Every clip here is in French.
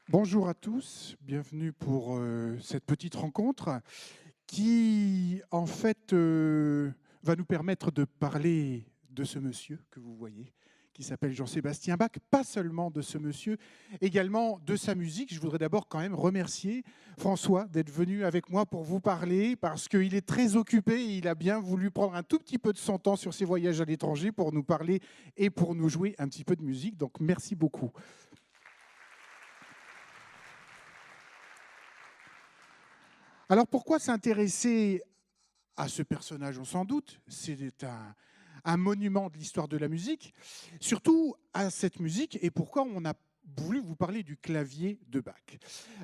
Bonjour à tous, bienvenue pour cette petite rencontre qui, en fait, va nous permettre de parler de ce monsieur que vous voyez, qui s'appelle Jean-Sébastien Bach, pas seulement de ce monsieur, également de sa musique. Je voudrais d'abord quand même remercier François d'être venu avec moi pour vous parler, parce qu'il est très occupé et il a bien voulu prendre un tout petit peu de son temps sur ses voyages à l'étranger pour nous parler et pour nous jouer un petit peu de musique. Donc merci beaucoup. Alors pourquoi s'intéresser à ce personnage? On s'en doute, c'est un monument de l'histoire de la musique, surtout à cette musique, et pourquoi on a voulu vous parler du clavier de Bach.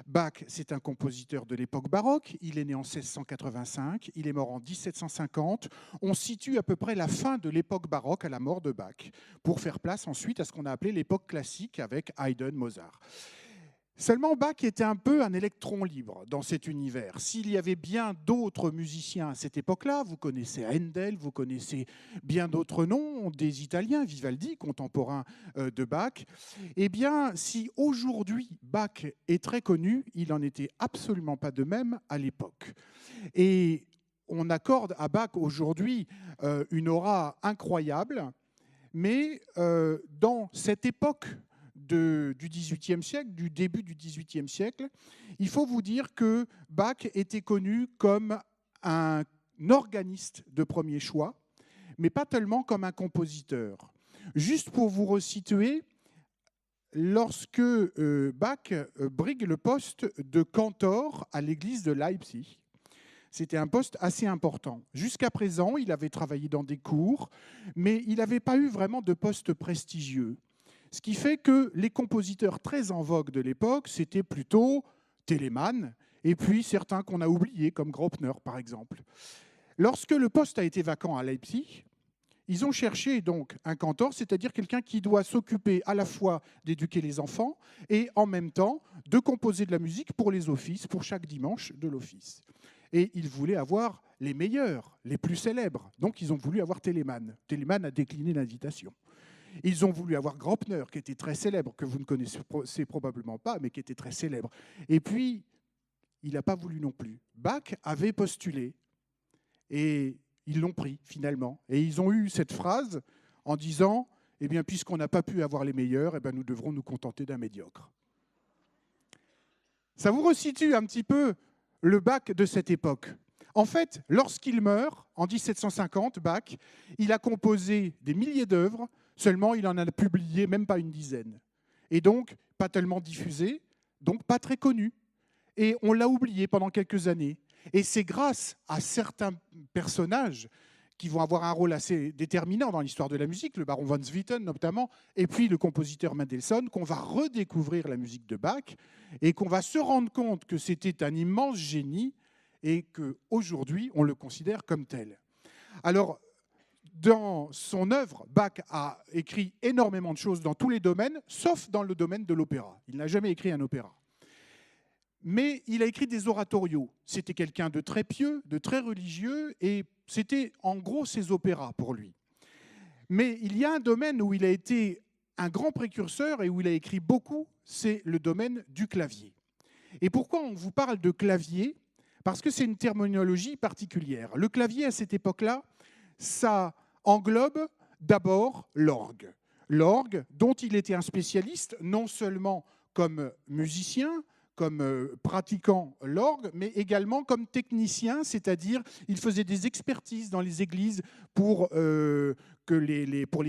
Bach, c'est un compositeur de l'époque baroque, il est né en 1685, il est mort en 1750, on situe à peu près la fin de l'époque baroque à la mort de Bach, pour faire place ensuite à ce qu'on a appelé l'époque classique avec Haydn, Mozart. Seulement, Bach était un peu un électron libre dans cet univers. S'il y avait bien d'autres musiciens à cette époque-là, vous connaissez Handel, vous connaissez bien d'autres noms, des Italiens, Vivaldi, contemporain de Bach, eh bien, si aujourd'hui Bach est très connu, il n'en était absolument pas de même à l'époque. Et on accorde à Bach aujourd'hui une aura incroyable, mais dans cette époque du XVIIIe siècle, du début du XVIIIe siècle, il faut vous dire que Bach était connu comme un organiste de premier choix, mais pas tellement comme un compositeur. Juste pour vous resituer, lorsque Bach brigue le poste de cantor à l'église de Leipzig, c'était un poste assez important. Jusqu'à présent, il avait travaillé dans des cours, mais il n'avait pas eu vraiment de poste prestigieux. Ce qui fait que les compositeurs très en vogue de l'époque, c'était plutôt Telemann, et puis certains qu'on a oubliés, comme Graupner par exemple. Lorsque le poste a été vacant à Leipzig, ils ont cherché donc un cantor, c'est-à-dire quelqu'un qui doit s'occuper à la fois d'éduquer les enfants et en même temps de composer de la musique pour les offices, pour chaque dimanche de l'office. Et ils voulaient avoir les meilleurs, les plus célèbres. Donc ils ont voulu avoir Telemann. Telemann a décliné l'invitation. Ils ont voulu avoir Graupner, qui était très célèbre, que vous ne connaissez probablement pas, mais qui était très célèbre. Et puis, il n'a pas voulu non plus. Bach avait postulé, et ils l'ont pris finalement. Et ils ont eu cette phrase en disant, eh bien, puisqu'on n'a pas pu avoir les meilleurs, eh bien, nous devrons nous contenter d'un médiocre. Ça vous resitue un petit peu le Bach de cette époque. En fait, lorsqu'il meurt, en 1750, Bach, il a composé des milliers d'œuvres, seulement il en a publié même pas une dizaine. Et donc, pas tellement diffusé, donc pas très connu. Et on l'a oublié pendant quelques années. Et c'est grâce à certains personnages qui vont avoir un rôle assez déterminant dans l'histoire de la musique, le baron von Swieten notamment, et puis le compositeur Mendelssohn, qu'on va redécouvrir la musique de Bach et qu'on va se rendre compte que c'était un immense génie et qu'aujourd'hui, on le considère comme tel. Alors, dans son œuvre, Bach a écrit énormément de choses dans tous les domaines, sauf dans le domaine de l'opéra. Il n'a jamais écrit un opéra. Mais il a écrit des oratorios. C'était quelqu'un de très pieux, de très religieux, et c'était en gros ses opéras pour lui. Mais il y a un domaine où il a été un grand précurseur et où il a écrit beaucoup, c'est le domaine du clavier. Et pourquoi on vous parle de clavier? Parce que c'est une terminologie particulière. Le clavier, à cette époque-là, ça englobe d'abord l'orgue. L'orgue, dont il était un spécialiste, non seulement comme musicien, comme pratiquant l'orgue, mais également comme technicien, c'est-à-dire il faisait des expertises dans les églises pour les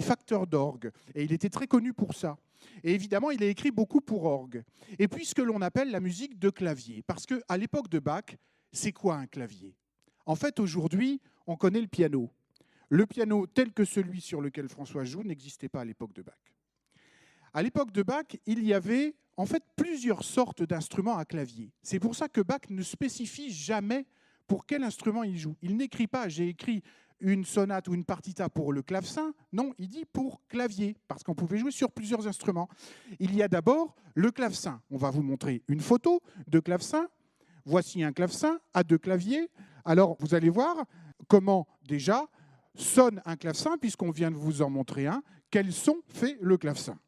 facteurs d'orgue. Et il était très connu pour ça. Et évidemment, il a écrit beaucoup pour orgue. Et puis ce que l'on appelle la musique de clavier. Parce qu'à l'époque de Bach, c'est quoi un clavier? En fait, aujourd'hui, on connaît le piano. Le piano tel que celui sur lequel François joue n'existait pas à l'époque de Bach. À l'époque de Bach, il y avait en fait plusieurs sortes d'instruments à clavier. C'est pour ça que Bach ne spécifie jamais pour quel instrument il joue. Il n'écrit pas « j'ai écrit une sonate ou une partita pour le clavecin ». Non, il dit pour clavier, parce qu'on pouvait jouer sur plusieurs instruments. Il y a d'abord le clavecin. On va vous montrer une photo de clavecin. Voici un clavecin à deux claviers. Alors, vous allez voir comment déjà sonne un clavecin, puisqu'on vient de vous en montrer un. Quel son fait le clavecin?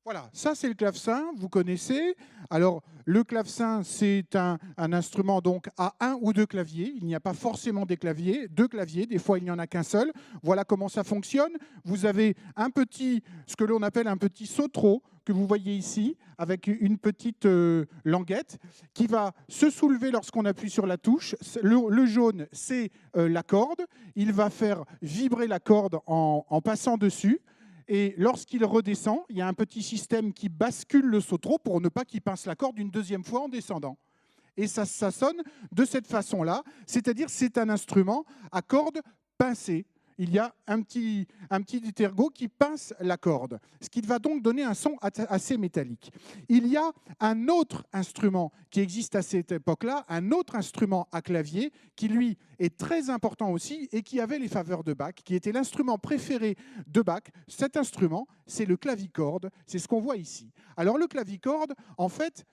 Voilà, ça c'est le clavecin, vous connaissez. Alors le clavecin, c'est un instrument donc à un ou deux claviers. Il n'y a pas forcément deux claviers, des fois il n'y en a qu'un seul. Voilà comment ça fonctionne. Vous avez ce que l'on appelle un petit sautreau que vous voyez ici, avec une petite languette qui va se soulever lorsqu'on appuie sur la touche. Le jaune, c'est la corde. Il va faire vibrer la corde en passant dessus. Et lorsqu'il redescend, il y a un petit système qui bascule le sautreau pour ne pas qu'il pince la corde une deuxième fois en descendant. Et ça sonne de cette façon-là, c'est-à-dire c'est un instrument à cordes pincées. Il y a un petit détergot qui pince la corde, ce qui va donc donner un son assez métallique. Il y a un autre instrument qui existe à cette époque-là, un autre instrument à clavier qui, lui, est très important aussi et qui avait les faveurs de Bach, qui était l'instrument préféré de Bach. Cet instrument, c'est le clavicorde, c'est ce qu'on voit ici. Alors le clavicorde, en fait,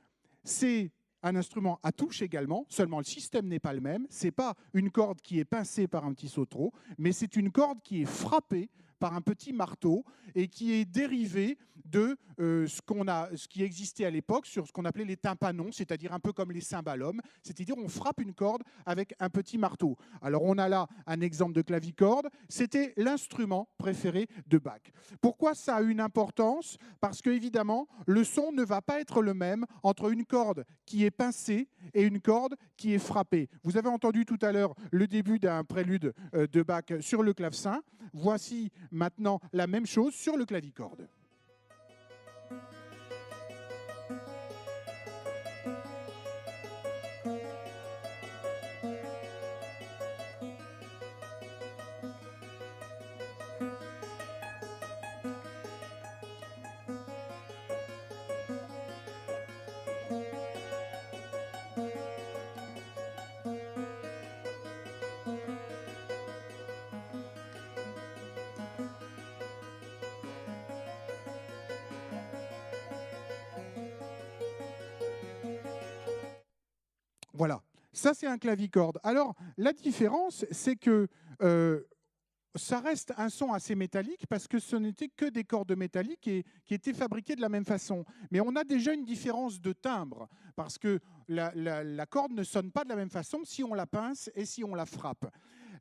c'est un instrument à touche également, seulement le système n'est pas le même. Ce n'est pas une corde qui est pincée par un petit sautreau, mais c'est une corde qui est frappée par un petit marteau et qui est dérivée de ce qui existait à l'époque sur ce qu'on appelait les tympanons, c'est-à-dire un peu comme les cymbalums, c'est-à-dire on frappe une corde avec un petit marteau. Alors on a là un exemple de clavicorde, c'était l'instrument préféré de Bach. Pourquoi ça a une importance? Parce que évidemment, le son ne va pas être le même entre une corde qui est pincée et une corde qui est frappée. Vous avez entendu tout à l'heure le début d'un prélude de Bach sur le clavecin. Voici maintenant la même chose sur le clavicorde. Voilà, ça c'est un clavicorde. Alors la différence, c'est que ça reste un son assez métallique parce que ce n'était que des cordes métalliques qui étaient fabriquées de la même façon. Mais on a déjà une différence de timbre parce que la corde ne sonne pas de la même façon si on la pince et si on la frappe.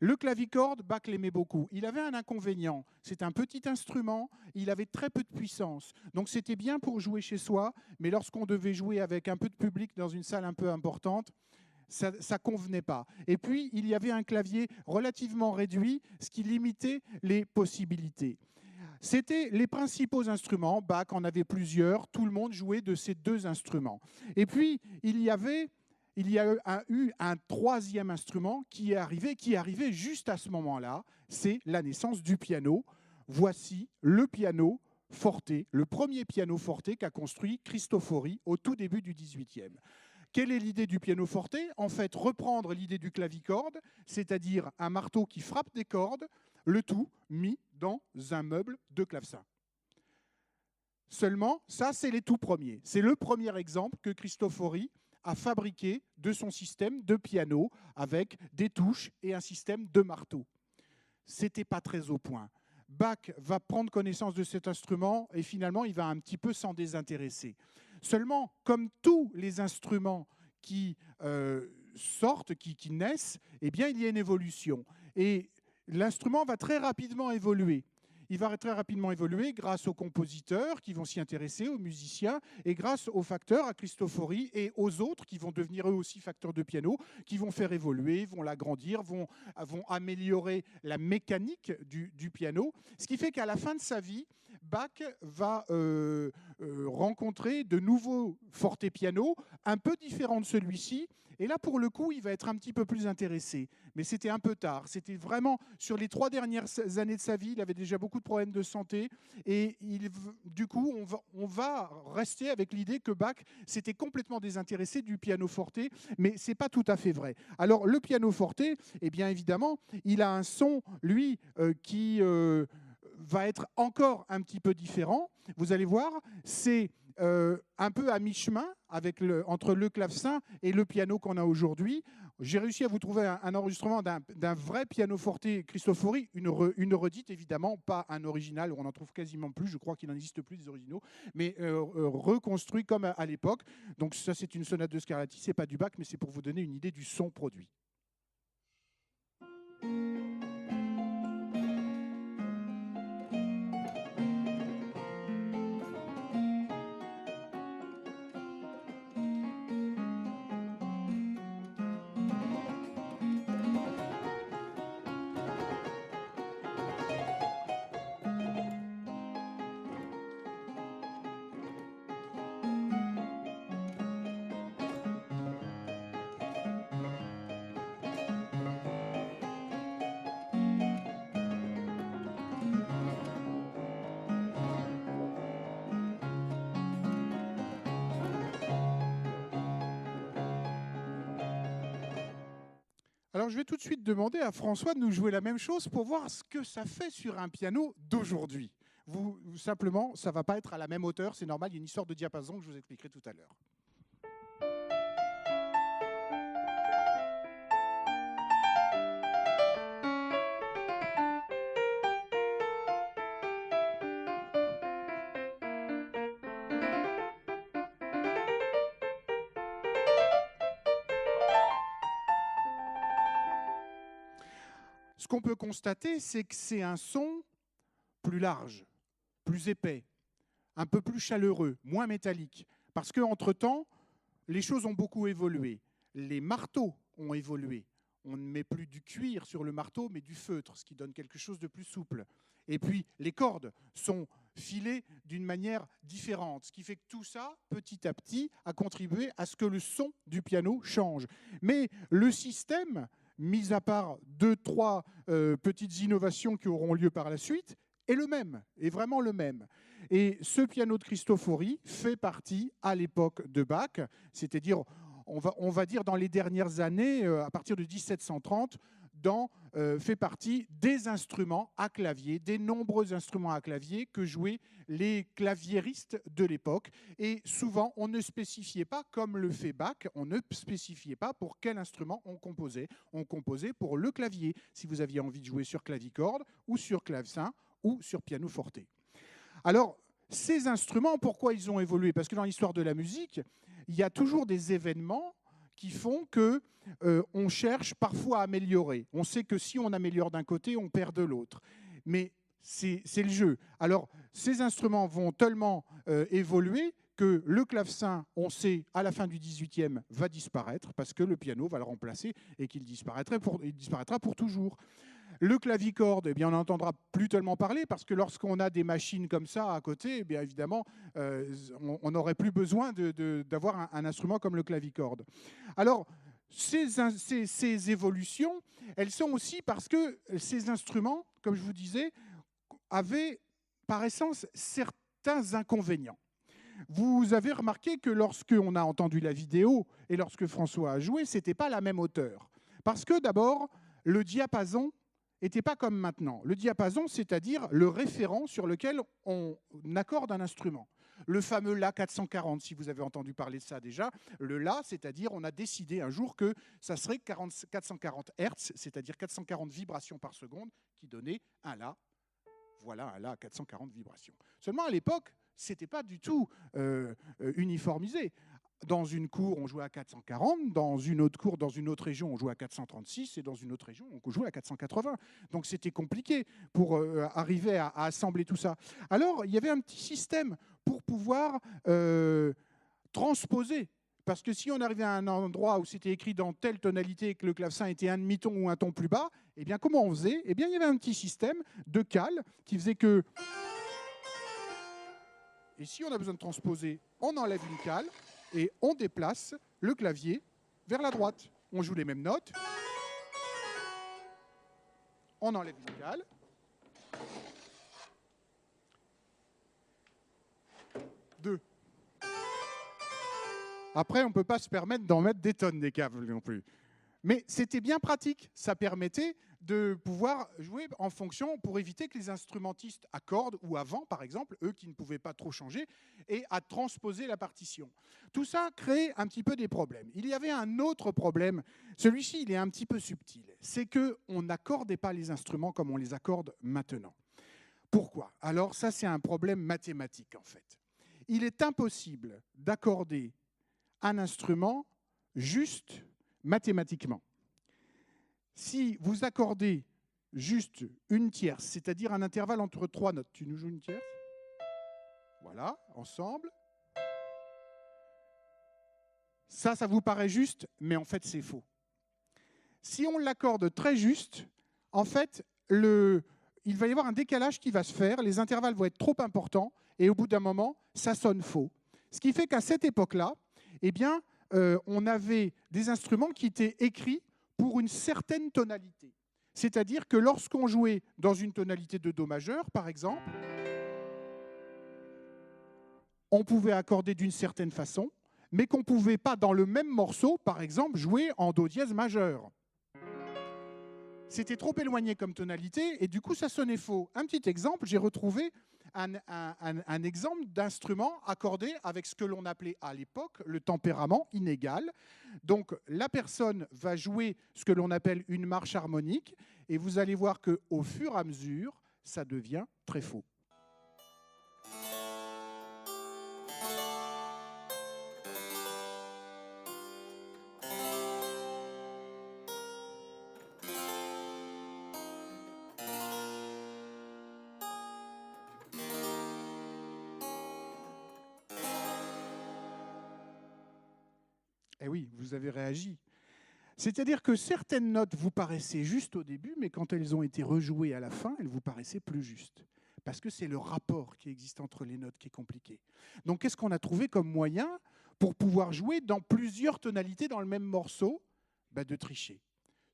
Le clavicorde, Bach l'aimait beaucoup. Il avait un inconvénient, c'est un petit instrument, il avait très peu de puissance. Donc c'était bien pour jouer chez soi, mais lorsqu'on devait jouer avec un peu de public dans une salle un peu importante, ça ne convenait pas. Et puis, il y avait un clavier relativement réduit, ce qui limitait les possibilités. C'était les principaux instruments. Bach en avait plusieurs. Tout le monde jouait de ces deux instruments. Et puis, il y a eu un troisième instrument qui est arrivé juste à ce moment-là. C'est la naissance du piano. Voici le piano forte, le premier piano forte qu'a construit Cristofori au tout début du XVIIIe. Quelle est l'idée du piano forte? En fait, reprendre l'idée du clavicorde, c'est-à-dire un marteau qui frappe des cordes, le tout mis dans un meuble de clavecin. Seulement, ça, c'est les tout premiers. C'est le premier exemple que Cristofori a fabriqué de son système de piano avec des touches et un système de marteau. Ce n'était pas très au point. Bach va prendre connaissance de cet instrument et finalement, il va un petit peu s'en désintéresser. Seulement, comme tous les instruments qui sortent, qui naissent, eh bien, il y a une évolution. Et l'instrument va très rapidement évoluer. Il va très rapidement évoluer grâce aux compositeurs qui vont s'y intéresser, aux musiciens, et grâce aux facteurs, à Cristofori et aux autres qui vont devenir eux aussi facteurs de piano, qui vont faire évoluer, vont l'agrandir, vont améliorer la mécanique du piano. Ce qui fait qu'à la fin de sa vie, Bach va rencontrer de nouveaux fortepianos un peu différents de celui-ci. Et là, pour le coup, il va être un petit peu plus intéressé. Mais c'était un peu tard. C'était vraiment sur les 3 dernières années de sa vie. Il avait déjà beaucoup de problèmes de santé. Et du coup, on va rester avec l'idée que Bach s'était complètement désintéressé du piano forte. Mais ce n'est pas tout à fait vrai. Alors, le piano forte, eh bien évidemment, il a un son, lui, qui va être encore un petit peu différent. Vous allez voir, c'est un peu à mi-chemin entre le clavecin et le piano qu'on a aujourd'hui. J'ai réussi à vous trouver un enregistrement d'un vrai pianoforte Cristofori, une redite évidemment, pas un original, on en trouve quasiment plus, je crois qu'il n'en existe plus des originaux, mais reconstruit comme à l'époque. Donc ça, c'est une sonate de Scarlatti, c'est pas du Bach, mais c'est pour vous donner une idée du son produit. Alors, je vais tout de suite demander à François de nous jouer la même chose pour voir ce que ça fait sur un piano d'aujourd'hui. Simplement, ça ne va pas être à la même hauteur, c'est normal, il y a une histoire de diapason que je vous expliquerai tout à l'heure. Ce qu'on peut constater, c'est que c'est un son plus large, plus épais, un peu plus chaleureux, moins métallique. Parce qu'entre-temps, les choses ont beaucoup évolué. Les marteaux ont évolué. On ne met plus du cuir sur le marteau, mais du feutre, ce qui donne quelque chose de plus souple. Et puis, les cordes sont filées d'une manière différente, ce qui fait que tout ça, petit à petit, a contribué à ce que le son du piano change. Mais le système, mis à part 2-3 petites innovations qui auront lieu par la suite, est le même, est vraiment le même. Et ce piano de Cristofori fait partie, à l'époque de Bach, c'est-à-dire, on va dire dans les dernières années, à partir de 1730, fait partie des instruments à clavier, des nombreux instruments à clavier que jouaient les claviéristes de l'époque. Et souvent, on ne spécifiait pas, comme le fait Bach, on ne spécifiait pas pour quel instrument on composait. On composait pour le clavier, si vous aviez envie de jouer sur clavicorde ou sur clavecin ou sur pianoforte. Alors, ces instruments, pourquoi ils ont évolué? Parce que dans l'histoire de la musique, il y a toujours des événements qui font que on cherche parfois à améliorer. On sait que si on améliore d'un côté, on perd de l'autre. Mais c'est le jeu. Alors, ces instruments vont tellement évoluer que le clavecin, on sait, à la fin du XVIIIe, va disparaître parce que le piano va le remplacer et qu'il disparaîtra pour toujours. Le clavicorde, eh bien, on n'entendra plus tellement parler parce que lorsqu'on a des machines comme ça à côté, eh bien, évidemment, on n'aurait plus besoin d'avoir un instrument comme le clavicorde. Alors, ces évolutions, elles sont aussi parce que ces instruments, comme je vous disais, avaient par essence certains inconvénients. Vous avez remarqué que lorsqu'on a entendu la vidéo et lorsque François a joué, ce n'était pas la même hauteur. Parce que d'abord, le diapason n'était pas comme maintenant. Le diapason, c'est-à-dire le référent sur lequel on accorde un instrument. Le fameux La 440, si vous avez entendu parler de ça déjà. Le La, c'est-à-dire on a décidé un jour que ça serait 440 Hertz, c'est-à-dire 440 vibrations par seconde, qui donnait un La. Voilà un La à 440 vibrations. Seulement à l'époque, ce n'était pas du tout uniformisé. Dans une cour, on jouait à 440, dans une autre cour, dans une autre région, on jouait à 436, et dans une autre région, on jouait à 480. Donc c'était compliqué pour arriver à assembler tout ça. Alors, il y avait un petit système pour pouvoir transposer. Parce que si on arrivait à un endroit où c'était écrit dans telle tonalité et que le clavecin était un demi-ton ou un ton plus bas, eh bien, comment on faisait? Eh bien, il y avait un petit système de cale qui faisait que... Et si on a besoin de transposer, on enlève une cale et on déplace le clavier vers la droite. On joue les mêmes notes. On enlève une cale. Deux. Après, on ne peut pas se permettre d'en mettre des tonnes des câbles non plus. Mais c'était bien pratique. Ça permettait de pouvoir jouer en fonction pour éviter que les instrumentistes à cordes ou à vent, par exemple, eux qui ne pouvaient pas trop changer, aient à transposer la partition. Tout ça crée un petit peu des problèmes. Il y avait un autre problème, celui-ci il est un petit peu subtil, c'est qu'on n'accordait pas les instruments comme on les accorde maintenant. Pourquoi? Alors ça c'est un problème mathématique en fait. Il est impossible d'accorder un instrument juste mathématiquement. Si vous accordez juste une tierce, c'est-à-dire un intervalle entre 3 notes, tu nous joues une tierce? Voilà, ensemble. Ça vous paraît juste, mais en fait, c'est faux. Si on l'accorde très juste, en fait, il va y avoir un décalage qui va se faire, les intervalles vont être trop importants, et au bout d'un moment, ça sonne faux. Ce qui fait qu'à cette époque-là, eh bien, on avait des instruments qui étaient écrits pour une certaine tonalité. C'est-à-dire que lorsqu'on jouait dans une tonalité de Do majeur, par exemple, on pouvait accorder d'une certaine façon, mais qu'on ne pouvait pas, dans le même morceau, par exemple, jouer en Do dièse majeur. C'était trop éloigné comme tonalité, et du coup, ça sonnait faux. Un petit exemple, j'ai retrouvé un exemple d'instrument accordé avec ce que l'on appelait à l'époque le tempérament inégal. Donc la personne va jouer ce que l'on appelle une marche harmonique et vous allez voir qu'au fur et à mesure, ça devient très faux. Eh oui, vous avez réagi. C'est-à-dire que certaines notes vous paraissaient justes au début, mais quand elles ont été rejouées à la fin, elles vous paraissaient plus justes. Parce que c'est le rapport qui existe entre les notes qui est compliqué. Donc qu'est-ce qu'on a trouvé comme moyen pour pouvoir jouer dans plusieurs tonalités dans le même morceau? De tricher.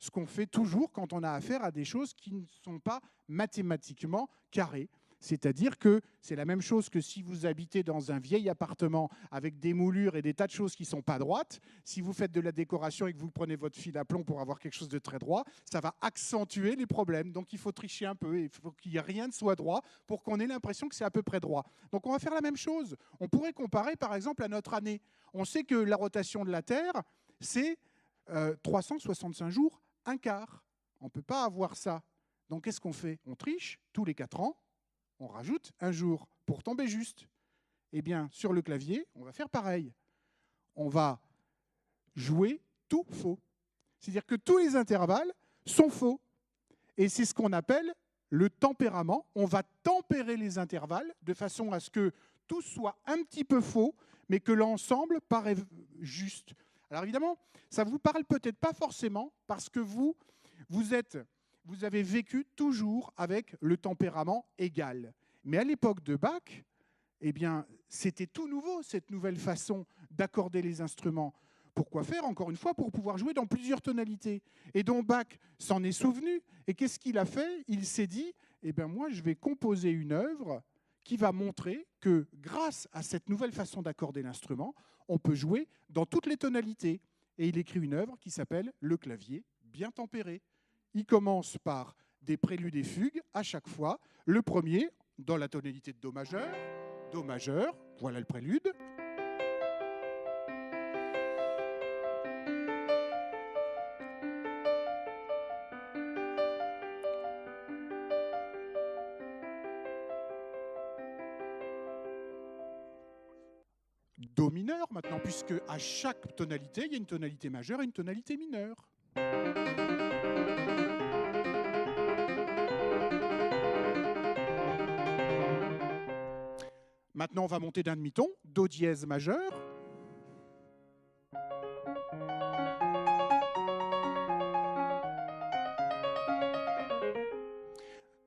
Ce qu'on fait toujours quand on a affaire à des choses qui ne sont pas mathématiquement carrées. C'est-à-dire que c'est la même chose que si vous habitez dans un vieil appartement avec des moulures et des tas de choses qui ne sont pas droites. Si vous faites de la décoration et que vous prenez votre fil à plomb pour avoir quelque chose de très droit, ça va accentuer les problèmes. Donc il faut tricher un peu, il faut qu'il n'y ait rien de soit droit pour qu'on ait l'impression que c'est à peu près droit. Donc on va faire la même chose. On pourrait comparer par exemple à notre année. On sait que la rotation de la Terre, c'est 365 jours, un quart. On ne peut pas avoir ça. Donc qu'est-ce qu'on fait? On triche tous les 4 ans. On rajoute un jour pour tomber juste. Eh bien, sur le clavier, on va faire pareil. On va jouer tout faux. C'est-à-dire que tous les intervalles sont faux. Et c'est ce qu'on appelle le tempérament. On va tempérer les intervalles de façon à ce que tout soit un petit peu faux, mais que l'ensemble paraît juste. Alors évidemment, ça ne vous parle peut-être pas forcément parce que vous avez vécu toujours avec le tempérament égal. Mais à l'époque de Bach, eh bien, c'était tout nouveau, cette nouvelle façon d'accorder les instruments. Pourquoi faire? Encore une fois, pour pouvoir jouer dans plusieurs tonalités. Et donc Bach s'en est souvenu. Et qu'est-ce qu'il a fait? Il s'est dit, eh bien, moi, je vais composer une œuvre qui va montrer que grâce à cette nouvelle façon d'accorder l'instrument, on peut jouer dans toutes les tonalités. Et il écrit une œuvre qui s'appelle « Le clavier bien tempéré ». Il commence par des préludes et fugues à chaque fois. Le premier, dans la tonalité de Do majeur, voilà le prélude. Do mineur maintenant, puisque à chaque tonalité, il y a une tonalité majeure et une tonalité mineure. Maintenant, on va monter d'un demi-ton, Do dièse majeur.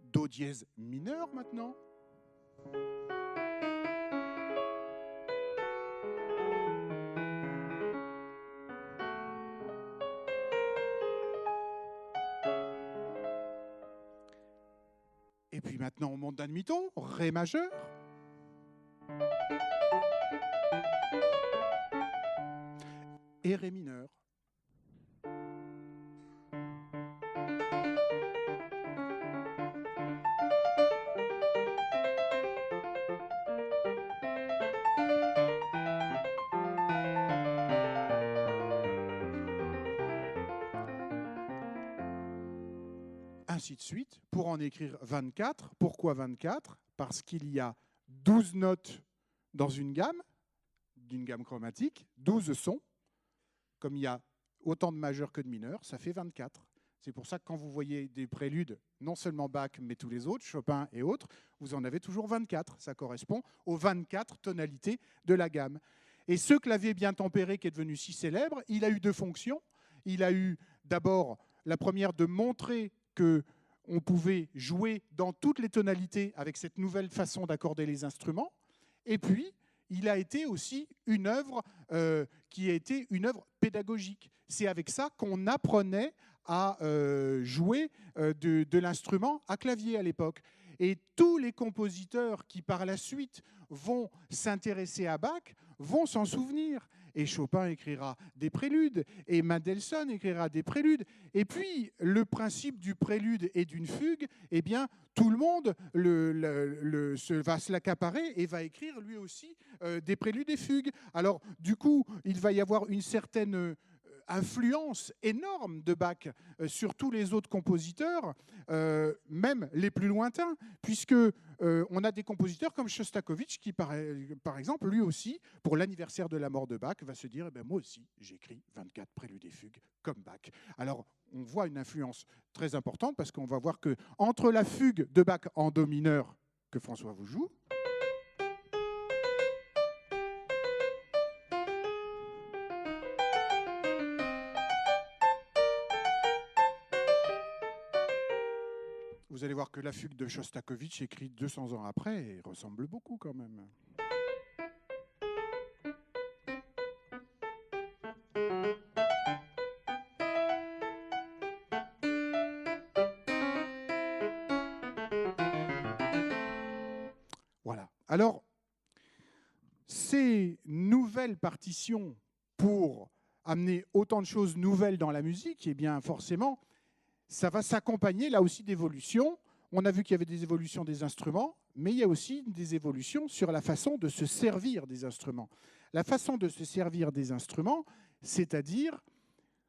Do dièse mineur maintenant. Et puis maintenant, on monte d'un demi-ton, Ré majeur. Et Ré mineur. ainsi de suite, pour en écrire 24. Pourquoi 24 ? Parce qu'il y a 12 notes dans une gamme, d'une gamme chromatique, 12 sons. Comme il y a autant de majeurs que de mineurs, ça fait 24. C'est pour ça que quand vous voyez des préludes, non seulement Bach, mais tous les autres, Chopin et autres, vous en avez toujours 24. Ça correspond aux 24 tonalités de la gamme. Et ce clavier bien tempéré qui est devenu si célèbre, il a eu deux fonctions. Il a eu d'abord la première de montrer qu'on pouvait jouer dans toutes les tonalités avec cette nouvelle façon d'accorder les instruments. Et puis, il a été aussi une œuvre qui a été une œuvre pédagogique. C'est avec ça qu'on apprenait à jouer de l'instrument à clavier à l'époque. Et tous les compositeurs qui, par la suite, vont s'intéresser à Bach vont s'en souvenir. Et Chopin écrira des préludes, et Mendelssohn écrira des préludes. Et puis, le principe du prélude et d'une fugue, eh bien, tout le monde va se l'accaparer et va écrire lui aussi des préludes et fugues. Alors, du coup, il va y avoir une certaine influence énorme de Bach sur tous les autres compositeurs, même les plus lointains, puisque on a des compositeurs comme Shostakovich qui, par exemple, lui aussi, pour l'anniversaire de la mort de Bach, va se dire eh ben, « moi aussi, j'écris 24 préludes et fugues comme Bach ». Alors, on voit une influence très importante parce qu'on va voir qu'entre la fugue de Bach en do mineur que François vous joue, vous allez voir que la fugue de Shostakovich, écrite 200 ans après, ressemble beaucoup quand même. Voilà. Alors, ces nouvelles partitions pour amener autant de choses nouvelles dans la musique, eh bien forcément, ça va s'accompagner là aussi d'évolutions. On a vu qu'il y avait des évolutions des instruments, mais il y a aussi des évolutions sur la façon de se servir des instruments. La façon de se servir des instruments, c'est-à-dire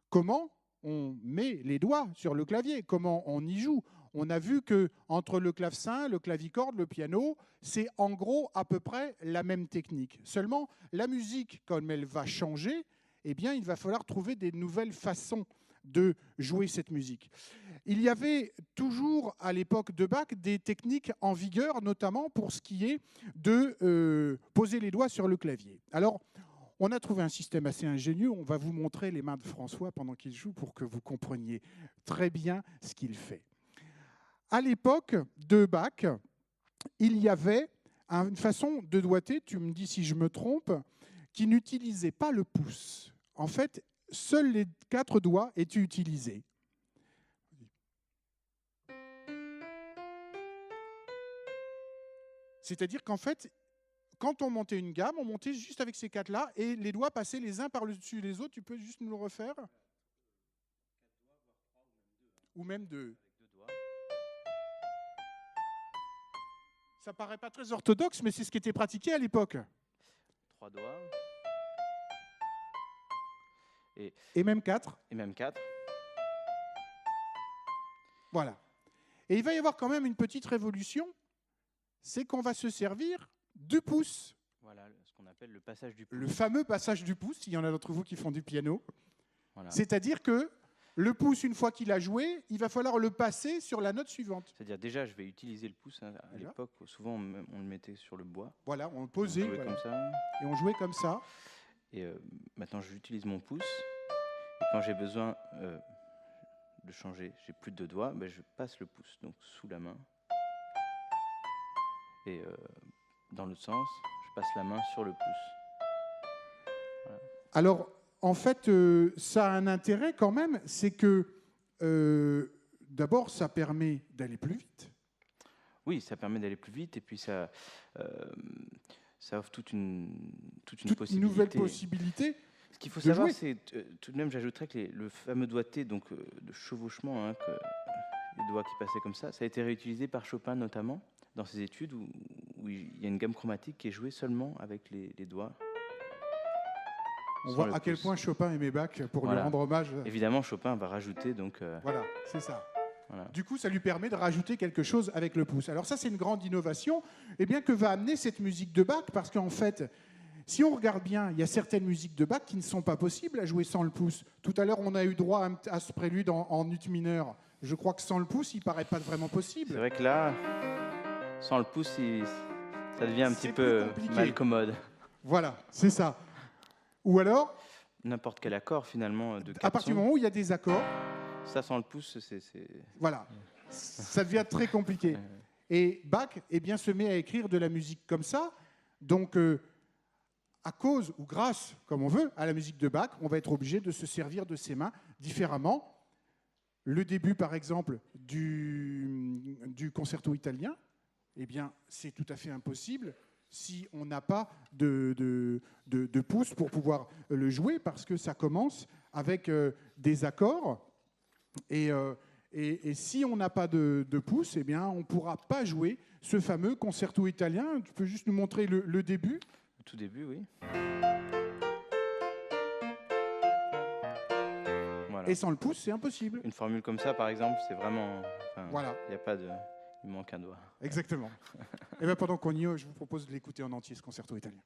comment on met les doigts sur le clavier, comment on y joue. On a vu qu'entre le clavecin, le clavicorde, le piano, c'est en gros à peu près la même technique. Seulement, la musique, comme elle va changer, eh bien, il va falloir trouver des nouvelles façons de jouer cette musique. Il y avait toujours, à l'époque de Bach, des techniques en vigueur, notamment pour ce qui est de poser les doigts sur le clavier. Alors, on a trouvé un système assez ingénieux. On va vous montrer les mains de François pendant qu'il joue pour que vous compreniez très bien ce qu'il fait. À l'époque de Bach, il y avait une façon de doigter, tu me dis si je me trompe, qui n'utilisait pas le pouce. En fait, seuls les 4 doigts étaient utilisés. C'est-à-dire qu'en fait, quand on montait une gamme, on montait juste avec ces 4-là et les doigts passaient les uns par-dessus les autres. Tu peux juste nous le refaire ? Ou même 2. Ça paraît pas très orthodoxe, mais c'est ce qui était pratiqué à l'époque. 3 doigts. Et même 4. Et même 4. Voilà. Et il va y avoir quand même une petite révolution, c'est qu'on va se servir du pouce. Voilà, ce qu'on appelle le passage du pouce. Le fameux passage du pouce, il y en a d'entre vous qui font du piano. Voilà. C'est-à-dire que le pouce, une fois qu'il a joué, il va falloir le passer sur la note suivante. C'est-à-dire déjà, je vais utiliser le pouce. Hein, à l'époque, souvent, on le mettait sur le bois. Voilà, on le posait. On jouait comme ça. Et on jouait comme ça. Et maintenant, j'utilise mon pouce. Et quand j'ai besoin de changer, j'ai plus de 2 doigts, ben, je passe le pouce donc sous la main. Et dans l'autre sens, je passe la main sur le pouce. Voilà. Alors, en fait, ça a un intérêt quand même, c'est que d'abord, ça permet d'aller plus vite. Oui, ça permet d'aller plus vite et puis ça offre toute une possibilité. Une nouvelle possibilité. Ce qu'il faut savoir, c'est tout de même, j'ajouterais que le fameux doigté donc, de chevauchement, hein, les doigts qui passaient comme ça a été réutilisé par Chopin notamment dans ses études où il y a une gamme chromatique qui est jouée seulement avec les doigts. On voit à quel point Chopin aimait Bach pour lui rendre hommage. Évidemment, Chopin va rajouter donc. Voilà, c'est ça. Voilà. Du coup, ça lui permet de rajouter quelque chose avec le pouce. Alors ça, c'est une grande innovation, eh bien, que va amener cette musique de Bach, parce qu'en fait, si on regarde bien, il y a certaines musiques de Bach qui ne sont pas possibles à jouer sans le pouce. Tout à l'heure, on a eu droit à ce prélude en ut mineur. Je crois que sans le pouce, il ne paraît pas vraiment possible. C'est vrai que là, sans le pouce, ça devient un petit C'est plus peu compliqué. malcommode. Voilà, c'est ça. Ou alors, N'importe quel accord finalement de 4 à partir du moment où il y a des accords, ça sans le pouce, c'est... voilà, ça devient très compliqué. Et Bach, eh bien, se met à écrire de la musique comme ça. Donc, à cause ou grâce, comme on veut, à la musique de Bach, on va être obligé de se servir de ses mains différemment. Le début, par exemple, du concerto italien, eh bien, c'est tout à fait impossible si on n'a pas de pouce pour pouvoir le jouer, parce que ça commence avec des accords. Et si on n'a pas de pouce, eh bien, on ne pourra pas jouer ce fameux concerto italien. Tu peux juste nous montrer le début ? Au tout début, oui. Voilà. Et sans le pouce, c'est impossible. Une formule comme ça, par exemple, c'est vraiment... Voilà. Il n'y a pas de... Il manque un doigt. Exactement. Et bien, pendant qu'on y est, je vous propose de l'écouter en entier, ce concerto italien.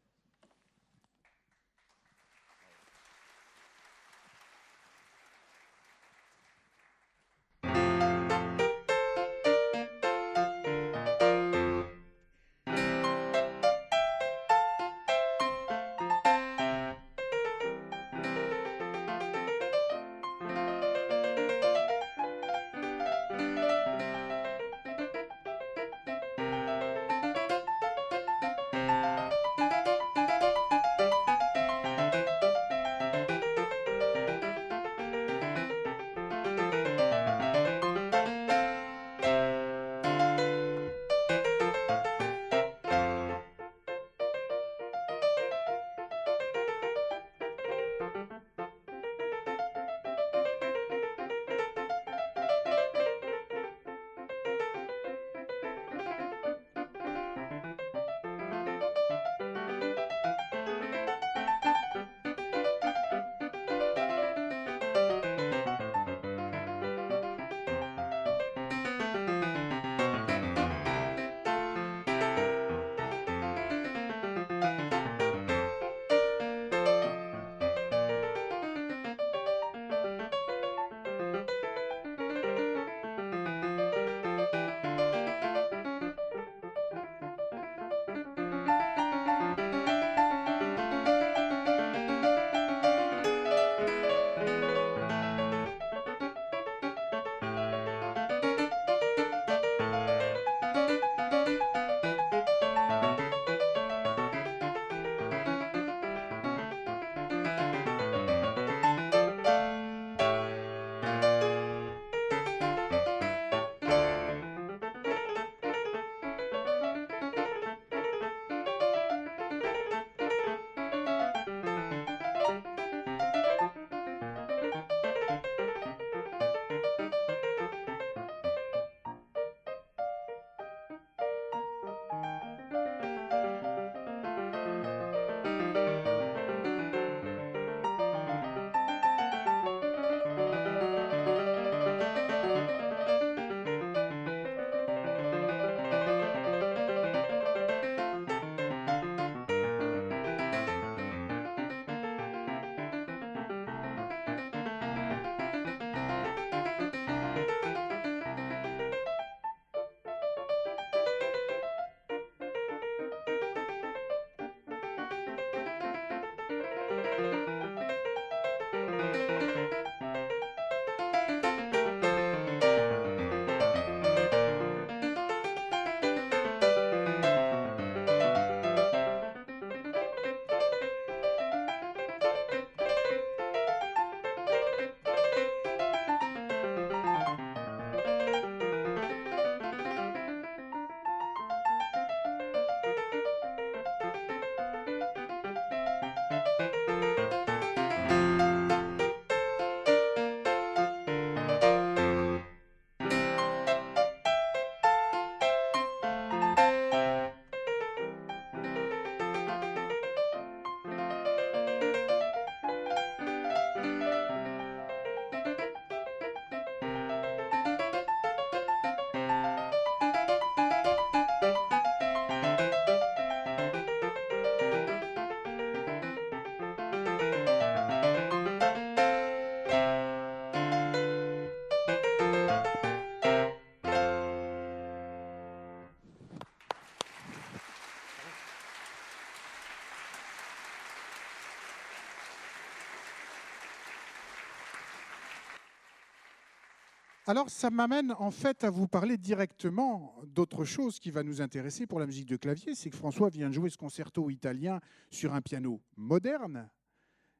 Alors, ça m'amène en fait à vous parler directement d'autre chose qui va nous intéresser pour la musique de clavier, c'est que François vient de jouer ce concerto italien sur un piano moderne,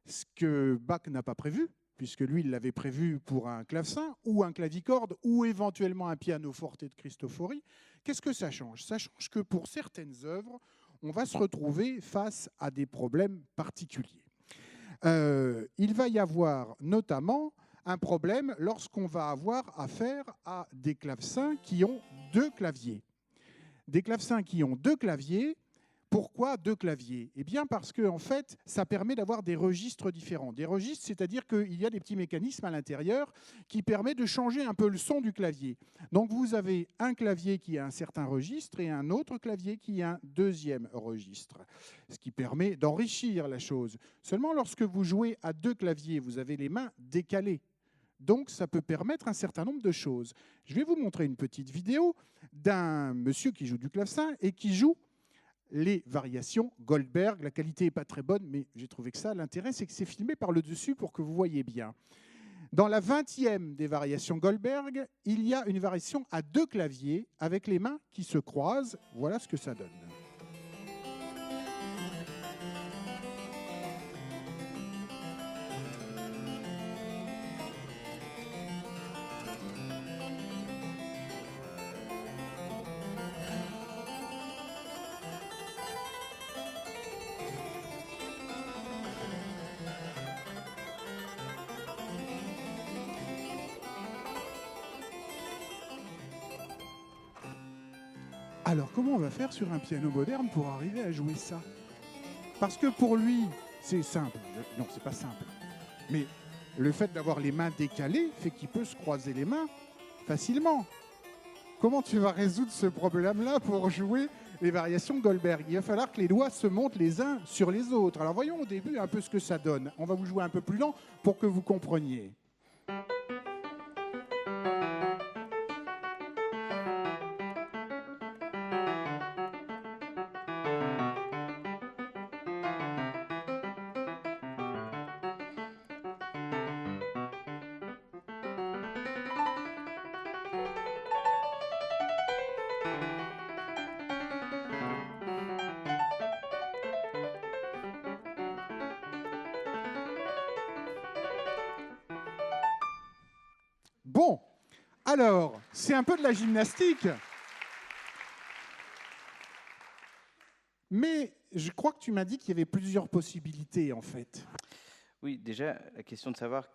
ce que Bach n'a pas prévu, puisque lui, il l'avait prévu pour un clavecin ou un clavicorde ou éventuellement un pianoforte de Cristofori. Qu'est-ce que ça change? Ça change que pour certaines œuvres, on va se retrouver face à des problèmes particuliers. Il va y avoir notamment un problème lorsqu'on va avoir affaire à des clavecins qui ont deux claviers. Des clavecins qui ont deux claviers. Pourquoi deux claviers? Eh bien parce que en fait, ça permet d'avoir des registres différents. Des registres, c'est-à-dire qu'il y a des petits mécanismes à l'intérieur qui permettent de changer un peu le son du clavier. Donc vous avez un clavier qui a un certain registre et un autre clavier qui a un deuxième registre, ce qui permet d'enrichir la chose. Seulement lorsque vous jouez à deux claviers, vous avez les mains décalées. Donc, ça peut permettre un certain nombre de choses. Je vais vous montrer une petite vidéo d'un monsieur qui joue du clavecin et qui joue les variations Goldberg. La qualité n'est pas très bonne, mais j'ai trouvé que ça, l'intérêt, c'est que c'est filmé par le dessus pour que vous voyez bien. Dans la 20e des variations Goldberg, il y a une variation à deux claviers avec les mains qui se croisent. Voilà ce que ça donne. Alors, comment on va faire sur un piano moderne pour arriver à jouer ça? Parce que pour lui, c'est simple. Non, c'est pas simple. Mais le fait d'avoir les mains décalées fait qu'il peut se croiser les mains facilement. Comment tu vas résoudre ce problème-là pour jouer les variations Goldberg? Il va falloir que les doigts se montent les uns sur les autres. Alors voyons au début un peu ce que ça donne. On va vous jouer un peu plus lent pour que vous compreniez. Bon, alors, c'est un peu de la gymnastique. Mais je crois que tu m'as dit qu'il y avait plusieurs possibilités, en fait. Oui, déjà, la question de savoir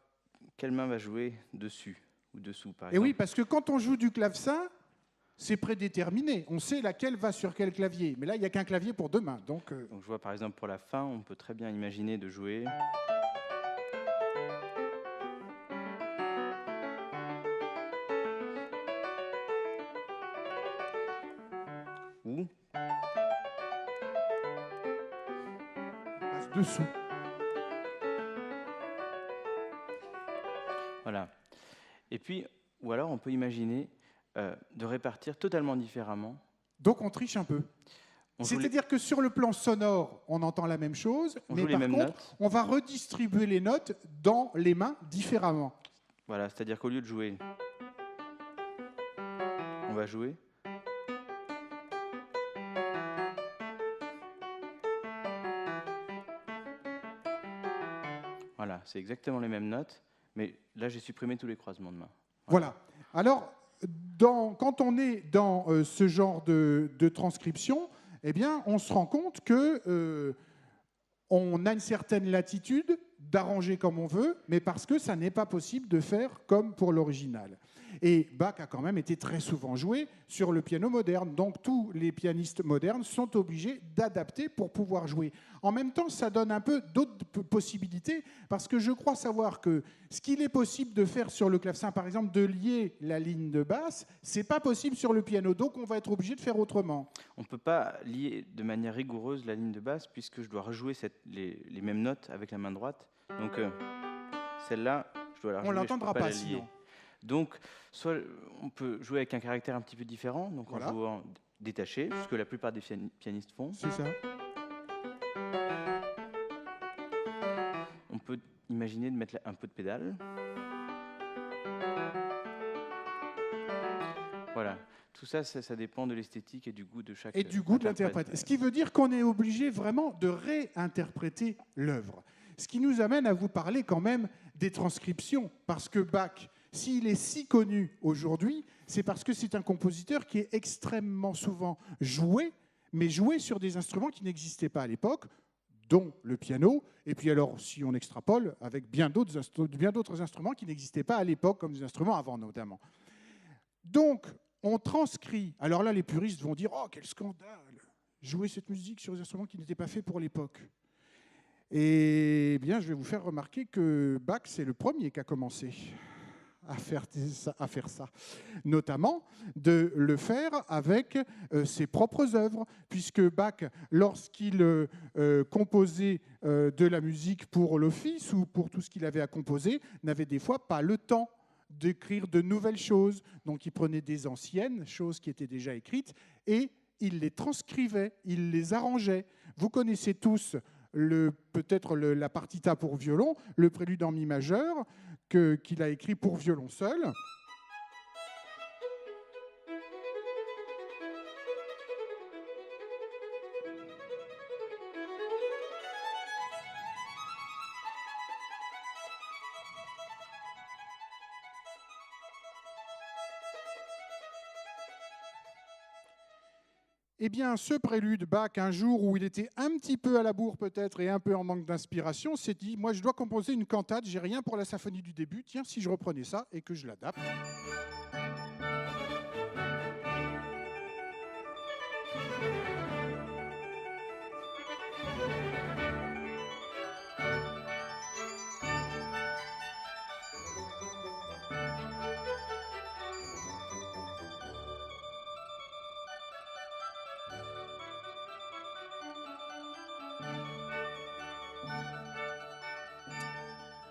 quelle main va jouer dessus ou dessous, par Et exemple. oui, parce que quand on joue du clavecin, c'est prédéterminé. On sait laquelle va sur quel clavier. Mais là, il n'y a qu'un clavier pour deux mains. Donc, Donc je vois par exemple pour la fin, on peut très bien imaginer de jouer ou on passe dessous. voilà. Et puis, ou alors on peut imaginer de répartir totalement différemment. Donc, on triche un peu. On joue les, C'est-à-dire que sur le plan sonore, on entend la même chose, on mais joue les par mêmes contre, notes. on va redistribuer les notes dans les mains différemment. Voilà, c'est-à-dire qu'au lieu de jouer, on va jouer. Voilà, c'est exactement les mêmes notes, mais là j'ai supprimé tous les croisements de mains. Voilà. Alors, quand on est dans ce genre de transcription, eh bien, on se rend compte que on a une certaine latitude d'arranger comme on veut, mais parce que ça n'est pas possible de faire comme pour l'original. Et Bach a quand même été très souvent joué sur le piano moderne, donc tous les pianistes modernes sont obligés d'adapter pour pouvoir jouer. En même temps, ça donne un peu d'autres possibilités, parce que je crois savoir que ce qu'il est possible de faire sur le clavecin, par exemple, de lier la ligne de basse, c'est pas possible sur le piano, donc on va être obligé de faire autrement. On ne peut pas lier de manière rigoureuse la ligne de basse puisque je dois rejouer les mêmes notes avec la main droite. Donc celle-là, je dois la rejouer. On l'entendra pas pas la lier. sinon. Donc soit on peut jouer avec un caractère un petit peu différent, donc Voilà. en jouant détaché, ce que la plupart des pianistes font. C'est ça. On peut imaginer de mettre un peu de pédale. Voilà. Tout ça, ça dépend de l'esthétique et du goût de chaque Et du goût de interprète. l'interprète. Ce qui veut dire qu'on est obligé vraiment de réinterpréter l'œuvre. Ce qui nous amène à vous parler quand même des transcriptions, parce que Bach, s'il est si connu aujourd'hui, c'est parce que c'est un compositeur qui est extrêmement souvent joué, mais joué sur des instruments qui n'existaient pas à l'époque, dont le piano, et puis alors, si on extrapole, avec bien d'autres instruments qui n'existaient pas à l'époque, comme des instruments avant notamment. Donc, on transcrit. Alors là, les puristes vont dire « Oh, quel scandale! Jouer cette musique sur des instruments qui n'étaient pas faits pour l'époque. » Eh bien, je vais vous faire remarquer que Bach, c'est le premier qui a commencé à faire ça, notamment de le faire avec ses propres œuvres, puisque Bach, lorsqu'il composait de la musique pour l'office ou pour tout ce qu'il avait à composer, n'avait des fois pas le temps d'écrire de nouvelles choses. Donc il prenait des anciennes choses qui étaient déjà écrites et il les transcrivait, il les arrangeait. Vous connaissez tous peut-être la partita pour violon, le prélude en mi majeur, qu'il a écrit pour violon seul. Eh bien, ce prélude, Bach, un jour où il était un petit peu à la bourre peut-être et un peu en manque d'inspiration, s'est dit, moi je dois composer une cantate, j'ai rien pour la symphonie du début, tiens, si je reprenais ça et que je l'adapte.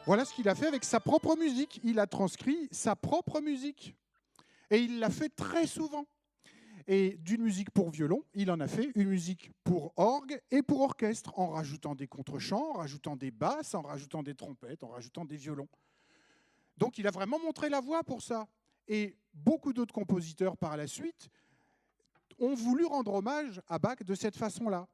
Voilà ce qu'il a fait avec sa propre musique. Il a transcrit sa propre musique. Et il l'a fait très souvent. Et d'une musique pour violon, il en a fait une musique pour orgue et pour orchestre, en rajoutant des contrechants, en rajoutant des basses, en rajoutant des trompettes, en rajoutant des violons. Donc il a vraiment montré la voie pour ça. Et beaucoup d'autres compositeurs par la suite ont voulu rendre hommage à Bach de cette façon-là.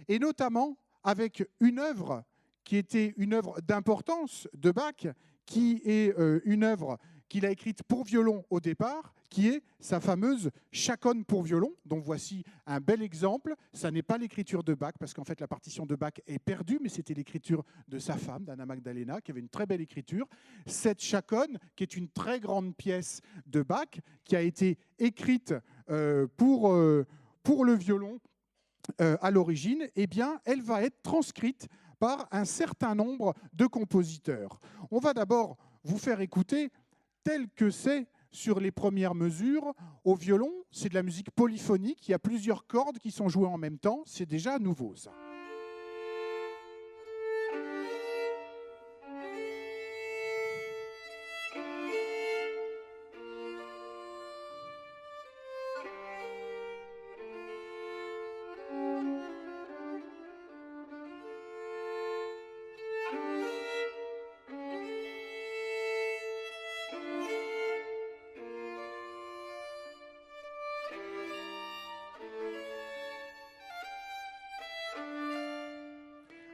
Et notamment avec une œuvre qui était une œuvre d'importance de Bach, qui est une œuvre qu'il a écrite pour violon au départ, qui est sa fameuse chaconne pour violon, dont voici un bel exemple. Ça n'est pas l'écriture de Bach, parce qu'en fait la partition de Bach est perdue, mais c'était l'écriture de sa femme, d'Anna Magdalena, qui avait une très belle écriture. Cette chaconne, qui est une très grande pièce de Bach, qui a été écrite pour le violon à l'origine, eh bien, elle va être transcrite par un certain nombre de compositeurs. On va d'abord vous faire écouter tel que c'est sur les premières mesures. Au violon, c'est de la musique polyphonique, il y a plusieurs cordes qui sont jouées en même temps, c'est déjà nouveau ça.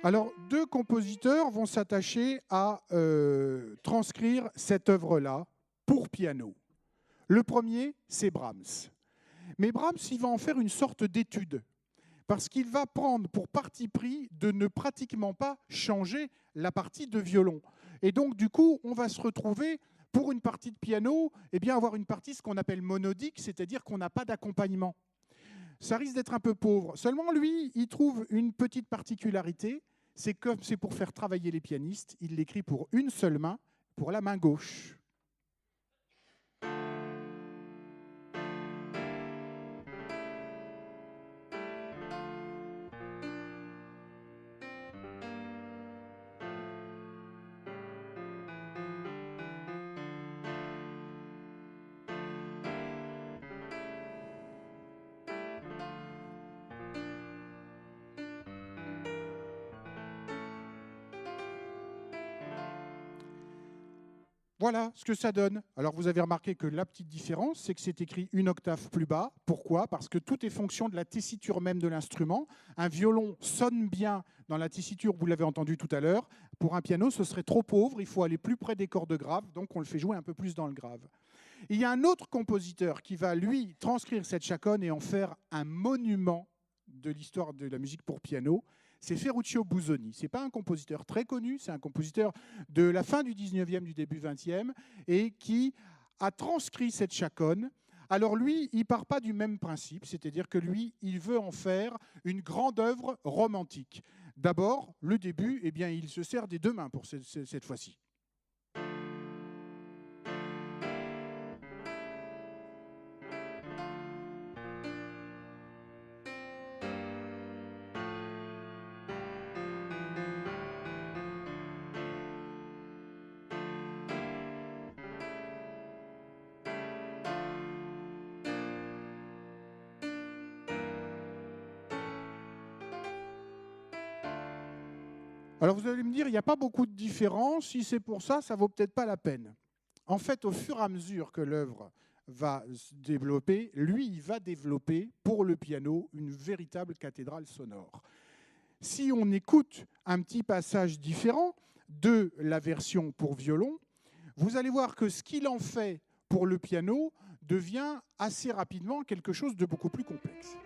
Alors, deux compositeurs vont s'attacher à transcrire cette œuvre-là pour piano. Le premier, c'est Brahms. Mais Brahms, il va en faire une sorte d'étude, parce qu'il va prendre pour parti pris de ne pratiquement pas changer la partie de violon. Et donc, du coup, on va se retrouver, pour une partie de piano, eh bien, avoir une partie, ce qu'on appelle monodique, c'est-à-dire qu'on n'a pas d'accompagnement. Ça risque d'être un peu pauvre. Seulement, lui, il trouve une petite particularité, c'est comme c'est pour faire travailler les pianistes, il l'écrit pour une seule main, pour la main gauche. Voilà ce que ça donne. Alors vous avez remarqué que la petite différence, c'est que c'est écrit une octave plus bas. Pourquoi? Parce que tout est fonction de la tessiture même de l'instrument. Un violon sonne bien dans la tessiture, vous l'avez entendu tout à l'heure. Pour un piano, ce serait trop pauvre, il faut aller plus près des cordes graves, donc on le fait jouer un peu plus dans le grave. Il y a un autre compositeur qui va, lui, transcrire cette chaconne et en faire un monument de l'histoire de la musique pour piano. C'est Ferruccio Busoni. Ce n'est pas un compositeur très connu, c'est un compositeur de la fin du 19e, du début 20e, et qui a transcrit cette chaconne. Alors lui, il ne part pas du même principe, c'est-à-dire que lui, il veut en faire une grande œuvre romantique. D'abord, le début, eh bien, il se sert des deux mains pour cette fois-ci. Alors vous allez me dire, il n'y a pas beaucoup de différence. Si c'est pour ça, ça ne vaut peut-être pas la peine. En fait, au fur et à mesure que l'œuvre va se développer, lui, il va développer pour le piano une véritable cathédrale sonore. Si on écoute un petit passage différent de la version pour violon, vous allez voir que ce qu'il en fait pour le piano devient assez rapidement quelque chose de beaucoup plus complexe.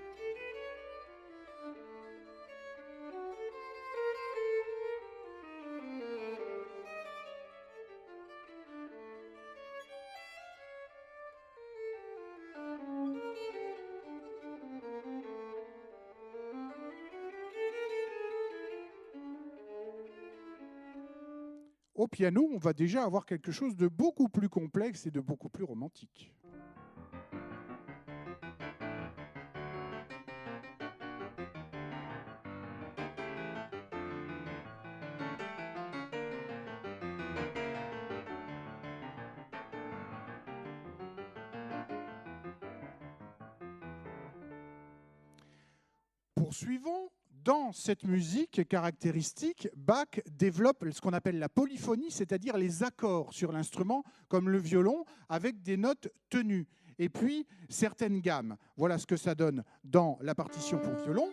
Au piano, on va déjà avoir quelque chose de beaucoup plus complexe et de beaucoup plus romantique. Poursuivons. Dans cette musique caractéristique, Bach développe ce qu'on appelle la polyphonie, c'est-à-dire les accords sur l'instrument, comme le violon, avec des notes tenues. Et puis, certaines gammes. Voilà ce que ça donne dans la partition pour violon.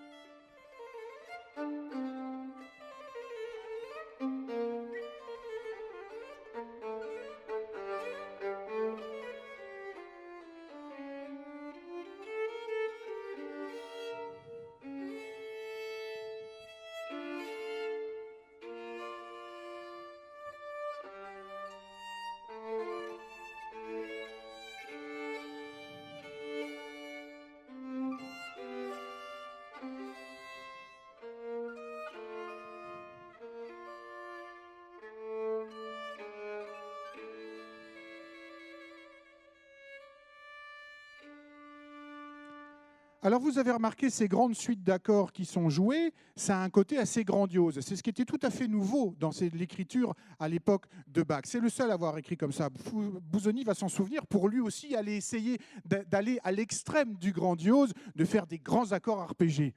Alors vous avez remarqué ces grandes suites d'accords qui sont jouées, ça a un côté assez grandiose. C'est ce qui était tout à fait nouveau dans l'écriture à l'époque de Bach. C'est le seul à avoir écrit comme ça. Busoni va s'en souvenir pour lui aussi aller essayer d'aller à l'extrême du grandiose, de faire des grands accords arpégés.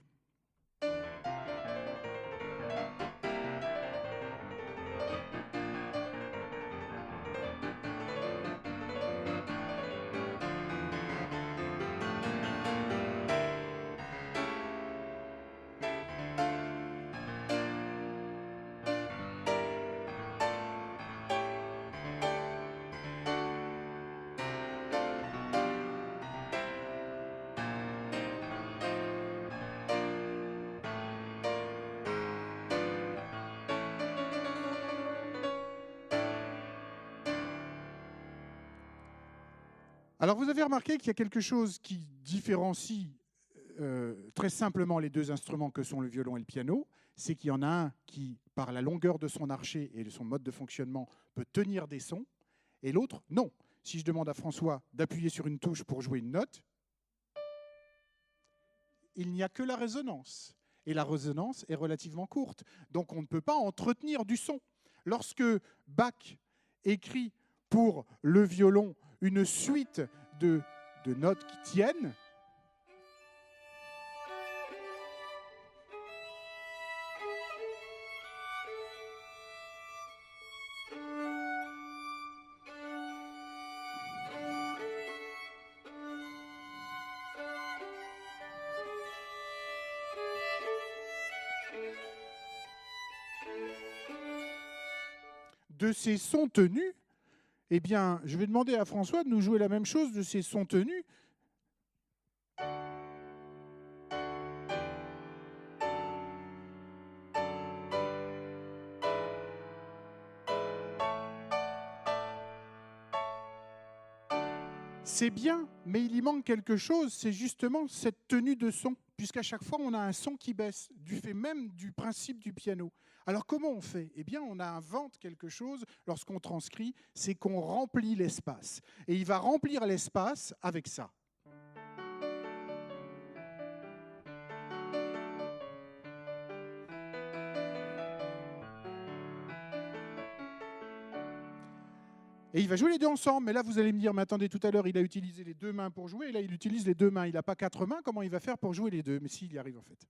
Alors vous avez remarqué qu'il y a quelque chose qui différencie très simplement les deux instruments que sont le violon et le piano, c'est qu'il y en a un qui, par la longueur de son archet et de son mode de fonctionnement, peut tenir des sons, et l'autre, non. Si je demande à François d'appuyer sur une touche pour jouer une note, il n'y a que la résonance. Et la résonance est relativement courte. Donc on ne peut pas entretenir du son. Lorsque Bach écrit pour le violon une suite de notes qui tiennent, de ces sons tenus, eh bien, je vais demander à François de nous jouer la même chose de ces sons tenus. C'est bien, mais il y manque quelque chose, c'est justement cette tenue de son, puisqu'à chaque fois, on a un son qui baisse, du fait même du principe du piano. Alors comment on fait? Eh bien, on invente quelque chose lorsqu'on transcrit, c'est qu'on remplit l'espace. Et il va remplir l'espace avec ça. Et il va jouer les deux ensemble. Mais là, vous allez me dire, mais attendez, tout à l'heure, il a utilisé les deux mains pour jouer, et là, il utilise les deux mains. Il n'a pas quatre mains, comment il va faire pour jouer les deux? Mais si, il y arrive en fait.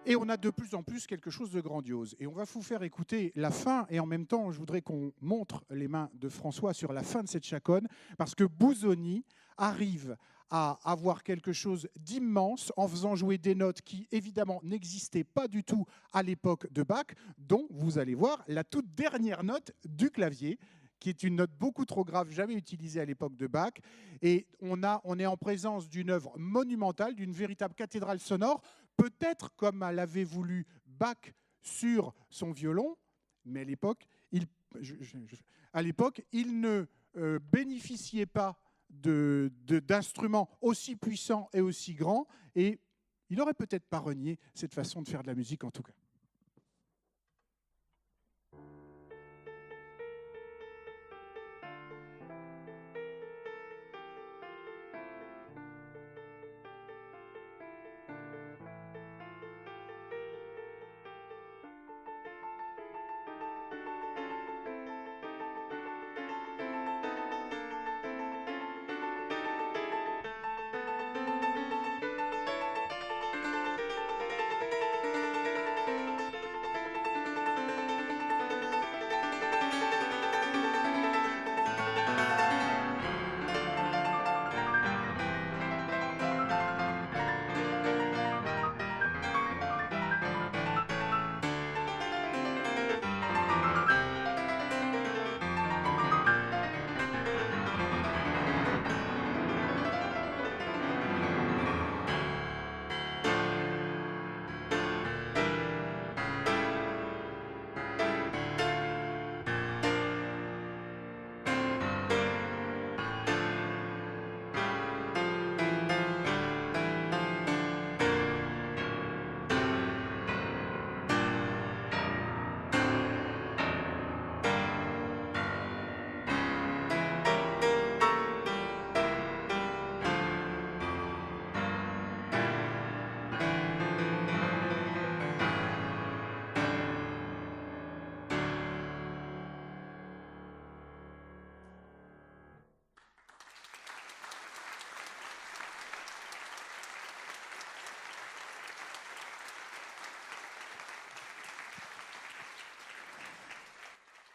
Et on a de plus en plus quelque chose de grandiose. Et on va vous faire écouter la fin, et en même temps, je voudrais qu'on montre les mains de François sur la fin de cette chaconne, parce que Busoni arrive à avoir quelque chose d'immense en faisant jouer des notes qui, évidemment, n'existaient pas du tout à l'époque de Bach, dont vous allez voir la toute dernière note du clavier, qui est une note beaucoup trop grave, jamais utilisée à l'époque de Bach. Et on est en présence d'une œuvre monumentale, d'une véritable cathédrale sonore, peut-être comme l'avait voulu Bach sur son violon, mais à l'époque, il ne bénéficiait pas d'instruments aussi puissants et aussi grands, et il n'aurait peut-être pas renié cette façon de faire de la musique en tout cas.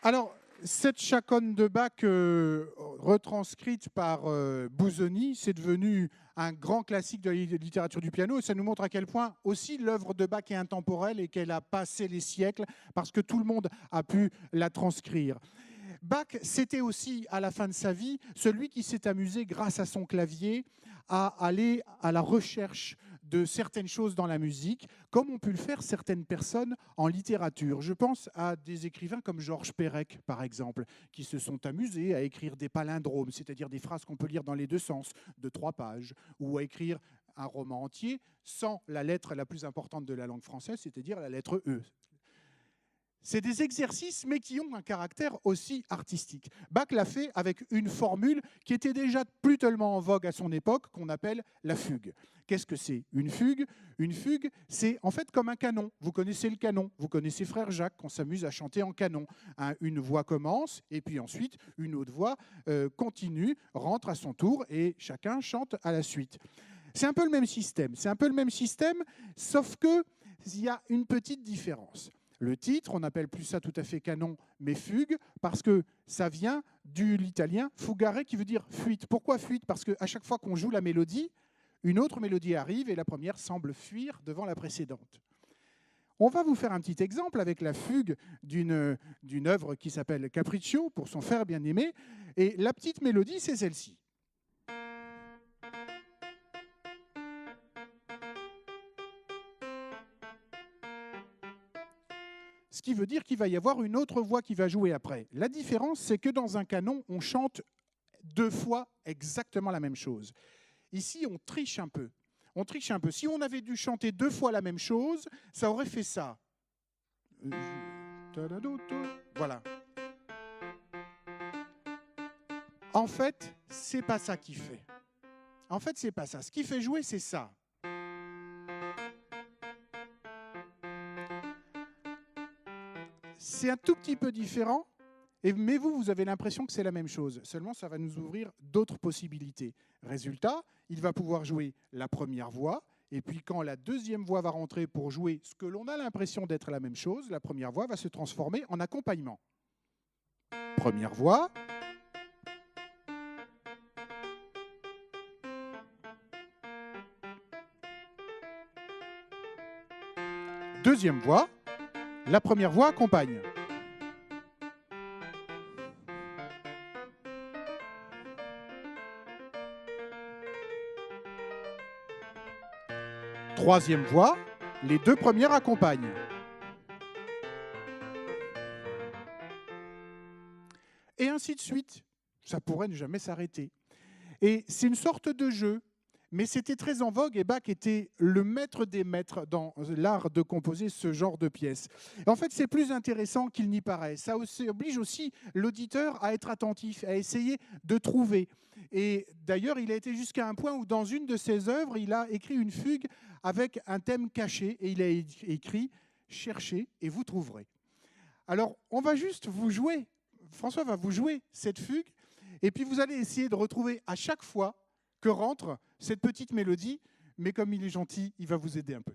Alors, cette chaconne de Bach retranscrite par Busoni, c'est devenu un grand classique de la littérature du piano, et ça nous montre à quel point aussi l'œuvre de Bach est intemporelle et qu'elle a passé les siècles parce que tout le monde a pu la transcrire. Bach, c'était aussi, à la fin de sa vie, celui qui s'est amusé, grâce à son clavier, à aller à la recherche de certaines choses dans la musique, comme ont pu le faire certaines personnes en littérature. Je pense à des écrivains comme Georges Perec, par exemple, qui se sont amusés à écrire des palindromes, c'est-à-dire des phrases qu'on peut lire dans les deux sens, de 3 pages, ou à écrire un roman entier sans la lettre la plus importante de la langue française, c'est-à-dire la lettre E. C'est des exercices, mais qui ont un caractère aussi artistique. Bach l'a fait avec une formule qui était déjà plus tellement en vogue à son époque, qu'on appelle la fugue. Qu'est-ce que c'est une fugue? Une fugue, c'est en fait comme un canon. Vous connaissez le canon, vous connaissez Frère Jacques, qu'on s'amuse à chanter en canon. Une voix commence, et puis ensuite, une autre voix continue, rentre à son tour, et chacun chante à la suite. C'est un peu le même système. C'est un peu le même système, sauf qu'il y a une petite différence. Le titre, on n'appelle plus ça tout à fait canon, mais fugue, parce que ça vient de l'italien fugare, qui veut dire fuite. Pourquoi fuite? Parce qu'à chaque fois qu'on joue la mélodie, une autre mélodie arrive et la première semble fuir devant la précédente. On va vous faire un petit exemple avec la fugue d'une œuvre qui s'appelle Capriccio, pour son frère bien-aimé. Et la petite mélodie, c'est celle-ci. Ce qui veut dire qu'il va y avoir une autre voix qui va jouer après. La différence, c'est que dans un canon, on chante 2 fois exactement la même chose. Ici, on triche un peu. On triche un peu. Si on avait dû chanter 2 fois la même chose, ça aurait fait ça. Voilà. En fait, c'est pas ça qui fait. En fait, c'est pas ça. Ce qui fait jouer, c'est ça. C'est un tout petit peu différent, mais vous avez l'impression que c'est la même chose. Seulement, ça va nous ouvrir d'autres possibilités. Résultat, il va pouvoir jouer la première voix, et puis quand la deuxième voix va rentrer pour jouer ce que l'on a l'impression d'être la même chose, la première voix va se transformer en accompagnement. Première voix. Deuxième voix. La première voix accompagne. Troisième voix, les 2 premières accompagnent. Et ainsi de suite. Ça pourrait ne jamais s'arrêter. Et c'est une sorte de jeu, mais c'était très en vogue et Bach était le maître des maîtres dans l'art de composer ce genre de pièces. Et en fait, c'est plus intéressant qu'il n'y paraît. Ça oblige aussi l'auditeur à être attentif, à essayer de trouver. Et d'ailleurs, il a été jusqu'à un point où, dans une de ses œuvres, il a écrit une fugue avec un thème caché et il a écrit « Cherchez et vous trouverez ». Alors, on va juste vous jouer, François va vous jouer cette fugue, et puis vous allez essayer de retrouver à chaque fois que rentre cette petite mélodie, mais comme il est gentil, il va vous aider un peu.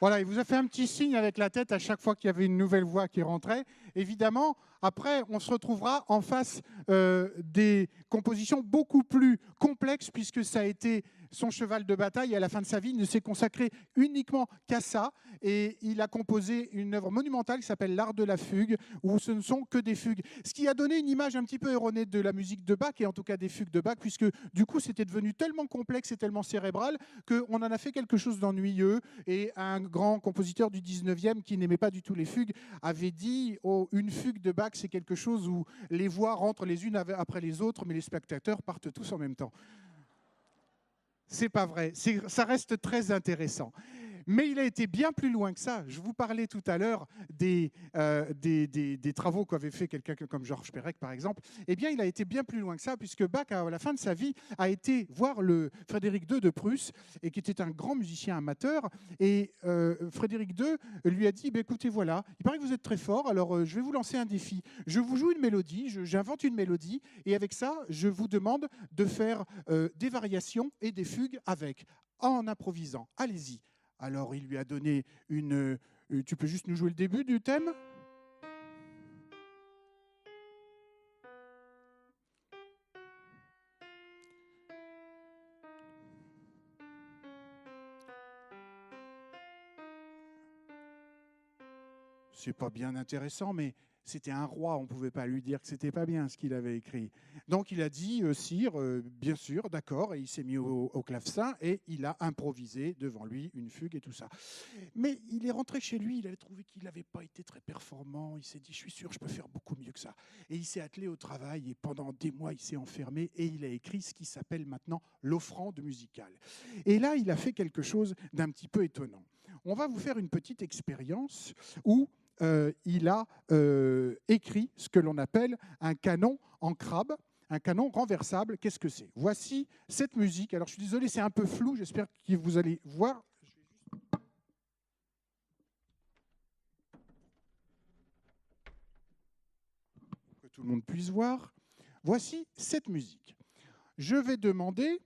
Voilà, il vous a fait un petit signe avec la tête à chaque fois qu'il y avait une nouvelle voix qui rentrait. Évidemment, après, on se retrouvera en face des compositions beaucoup plus complexes, puisque ça a été son cheval de bataille. À la fin de sa vie, il ne s'est consacré uniquement qu'à ça. Et il a composé une œuvre monumentale qui s'appelle L'Art de la fugue, où ce ne sont que des fugues. Ce qui a donné une image un petit peu erronée de la musique de Bach, et en tout cas des fugues de Bach, puisque du coup, c'était devenu tellement complexe et tellement cérébral qu'on en a fait quelque chose d'ennuyeux. Et un grand compositeur du 19e qui n'aimait pas du tout les fugues avait dit oh, une fugue de Bach, c'est quelque chose où les voix rentrent les unes après les autres, mais les spectateurs partent tous en même temps. C'est pas vrai, ça reste très intéressant. Mais il a été bien plus loin que ça. Je vous parlais tout à l'heure des travaux qu'avait fait quelqu'un comme Georges Perec, par exemple. Eh bien, il a été bien plus loin que ça, puisque Bach, à la fin de sa vie, a été voir le Frédéric II de Prusse, et qui était un grand musicien amateur. Et Frédéric II lui a dit, écoutez, voilà, il paraît que vous êtes très fort, alors je vais vous lancer un défi. Je vous joue une mélodie, j'invente une mélodie, et avec ça, je vous demande de faire des variations et des fugues avec, en improvisant. Allez-y. Alors, il lui a donné une... Tu peux juste nous jouer le début du thème ? C'est pas bien intéressant, mais c'était un roi, on ne pouvait pas lui dire que c'était pas bien ce qu'il avait écrit. Donc il a dit, sire, bien sûr, d'accord, et il s'est mis au clavecin et il a improvisé devant lui une fugue et tout ça. Mais il est rentré chez lui, il avait trouvé qu'il n'avait pas été très performant, il s'est dit, je suis sûr, je peux faire beaucoup mieux que ça. Et il s'est attelé au travail et pendant des mois, il s'est enfermé et il a écrit ce qui s'appelle maintenant l'offrande musicale. Et là, il a fait quelque chose d'un petit peu étonnant. On va vous faire une petite expérience où il a écrit ce que l'on appelle un canon en crabe, un canon renversable. Qu'est-ce que c'est ? Voici cette musique. Alors, je suis désolé, c'est un peu flou. J'espère que vous allez voir. Que tout le monde puisse voir. Voici cette musique. Je vais demander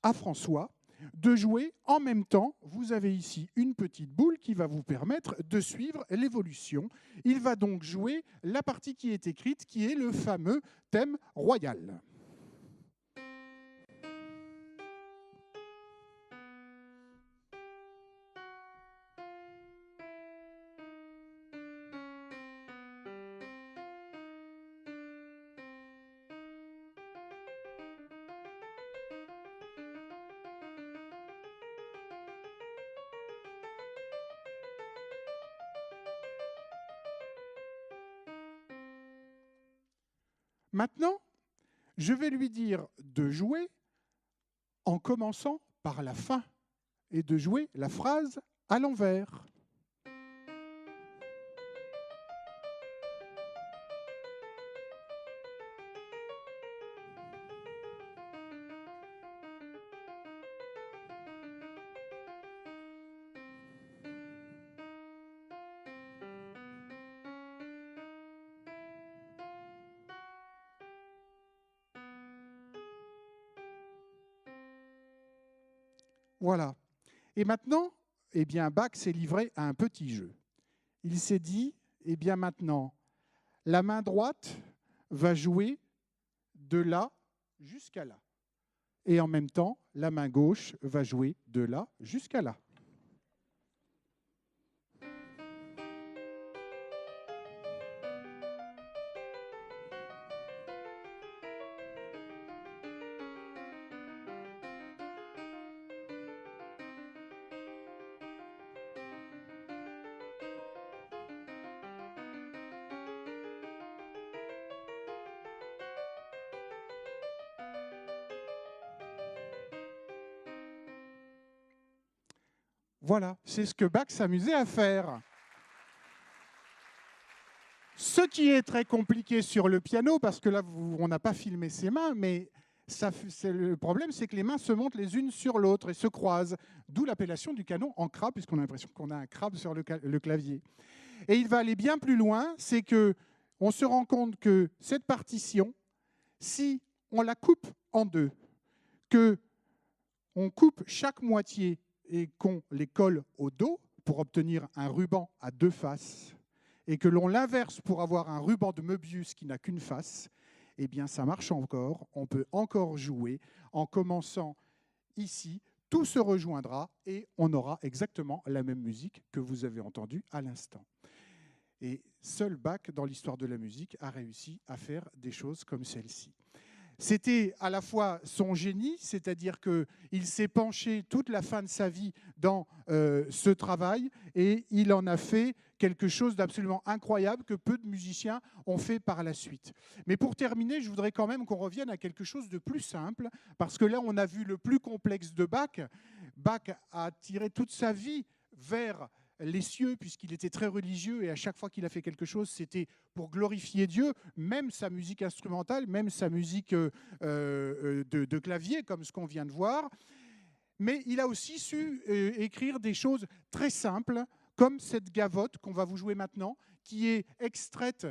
à François de jouer en même temps. Vous avez ici une petite boule qui va vous permettre de suivre l'évolution. Il va donc jouer la partie qui est écrite, qui est le fameux thème royal. Maintenant, je vais lui dire de jouer en commençant par la fin et de jouer la phrase à l'envers. Voilà. Et maintenant, eh bien, Bach s'est livré à un petit jeu. Il s'est dit, eh bien maintenant, la main droite va jouer de là jusqu'à là. Et en même temps, la main gauche va jouer de là jusqu'à là. Voilà, c'est ce que Bach s'amusait à faire. Ce qui est très compliqué sur le piano, parce que là, on n'a pas filmé ses mains, mais le problème, c'est que les mains se montent les unes sur l'autre et se croisent, d'où l'appellation du canon en crabe, puisqu'on a l'impression qu'on a un crabe sur le clavier. Et il va aller bien plus loin, c'est qu'on se rend compte que cette partition, si on la coupe en deux, qu'on coupe chaque moitié et qu'on les colle au dos, pour obtenir un ruban à 2 faces et que l'on l'inverse pour avoir un ruban de Möbius qui n'a qu'une face, eh bien ça marche encore. On peut encore jouer en commençant ici. Tout se rejoindra et on aura exactement la même musique que vous avez entendue à l'instant. Et seul Bach, dans l'histoire de la musique, a réussi à faire des choses comme celle-ci. C'était à la fois son génie, c'est-à-dire qu'il s'est penché toute la fin de sa vie dans ce travail et il en a fait quelque chose d'absolument incroyable que peu de musiciens ont fait par la suite. Mais pour terminer, je voudrais quand même qu'on revienne à quelque chose de plus simple, parce que là, on a vu le plus complexe de Bach. Bach a tiré toute sa vie vers les cieux, puisqu'il était très religieux, et à chaque fois qu'il a fait quelque chose, c'était pour glorifier Dieu, même sa musique instrumentale, même sa musique de clavier, comme ce qu'on vient de voir. Mais il a aussi su écrire des choses très simples, comme cette gavotte qu'on va vous jouer maintenant, qui est extraite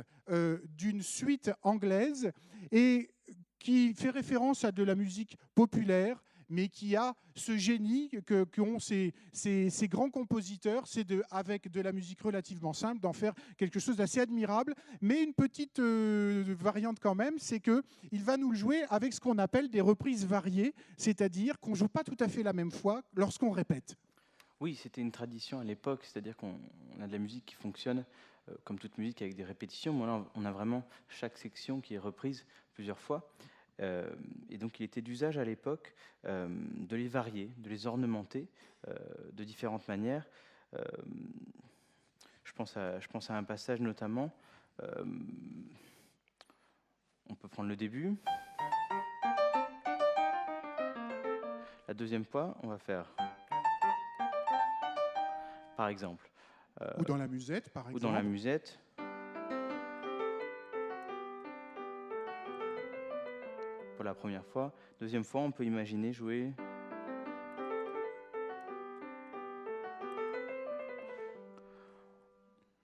d'une suite anglaise et qui fait référence à de la musique populaire, mais qui a ce génie qu'ont ces grands compositeurs, c'est avec de la musique relativement simple, d'en faire quelque chose d'assez admirable. Mais une petite variante quand même, c'est qu'il va nous le jouer avec ce qu'on appelle des reprises variées, c'est-à-dire qu'on ne joue pas tout à fait la même fois lorsqu'on répète. Oui, c'était une tradition à l'époque, c'est-à-dire qu'on a de la musique qui fonctionne comme toute musique avec des répétitions, mais là on a vraiment chaque section qui est reprise plusieurs fois. Et donc il était d'usage à l'époque de les varier, de les ornementer de différentes manières. Euh, je pense à un passage notamment. euh, on peut prendre le début. La deuxième fois, on va faire, par exemple, Ou dans la musette, par ou dans la exemple. musette. Pour la première fois. Deuxième fois, on peut imaginer jouer.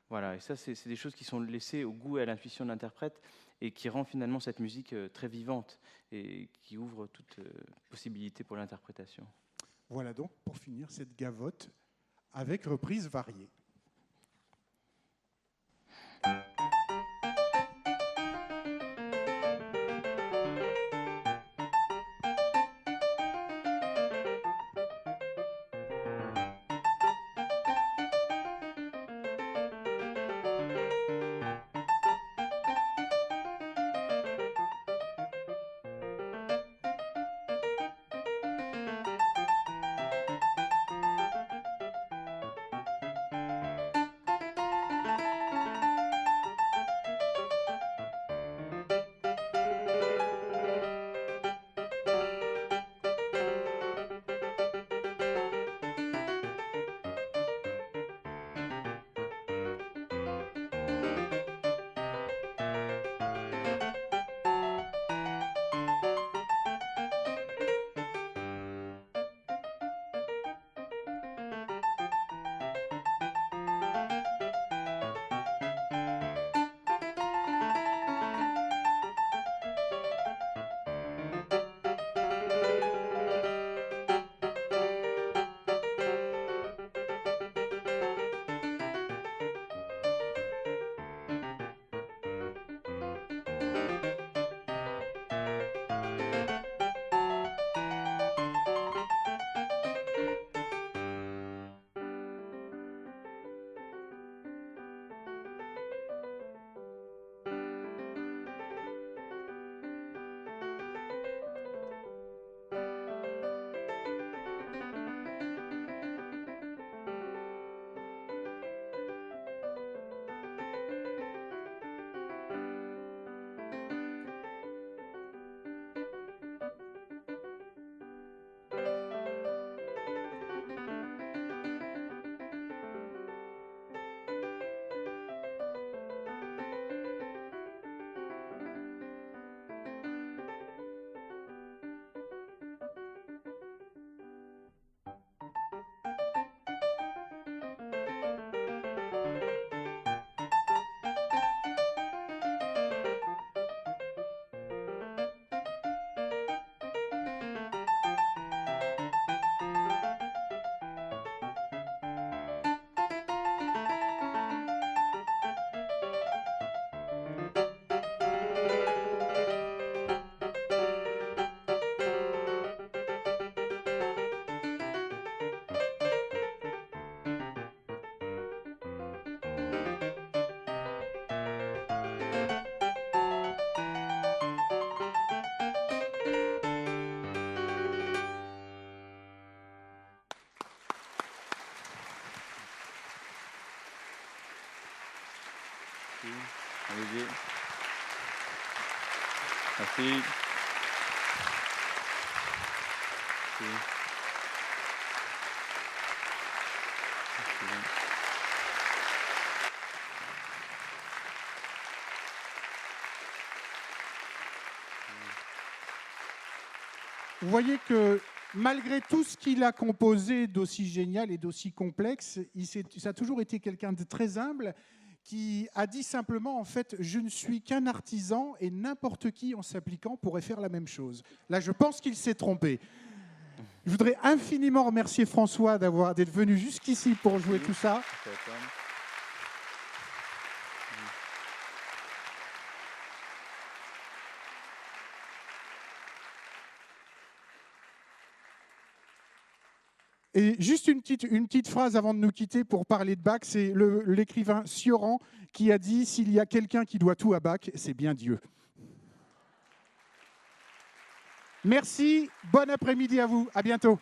Voilà, et ça, c'est des choses qui sont laissées au goût et à l'intuition de l'interprète et qui rend finalement cette musique très vivante et qui ouvre toute possibilité pour l'interprétation. Voilà donc pour finir cette gavotte avec reprises variées. Merci. Olivier. Merci. Merci. Merci. Vous voyez que malgré tout ce qu'il a composé d'aussi génial et d'aussi complexe, ça a toujours été quelqu'un de très humble qui a dit simplement, en fait, je ne suis qu'un artisan et n'importe qui en s'appliquant pourrait faire la même chose. Là, je pense qu'il s'est trompé. Je voudrais infiniment remercier François d'être venu jusqu'ici pour jouer tout ça. Et juste une petite phrase avant de nous quitter pour parler de Bach, c'est l'écrivain Sioran qui a dit « S'il y a quelqu'un qui doit tout à Bach, c'est bien Dieu ». Merci, bon après-midi à vous, à bientôt.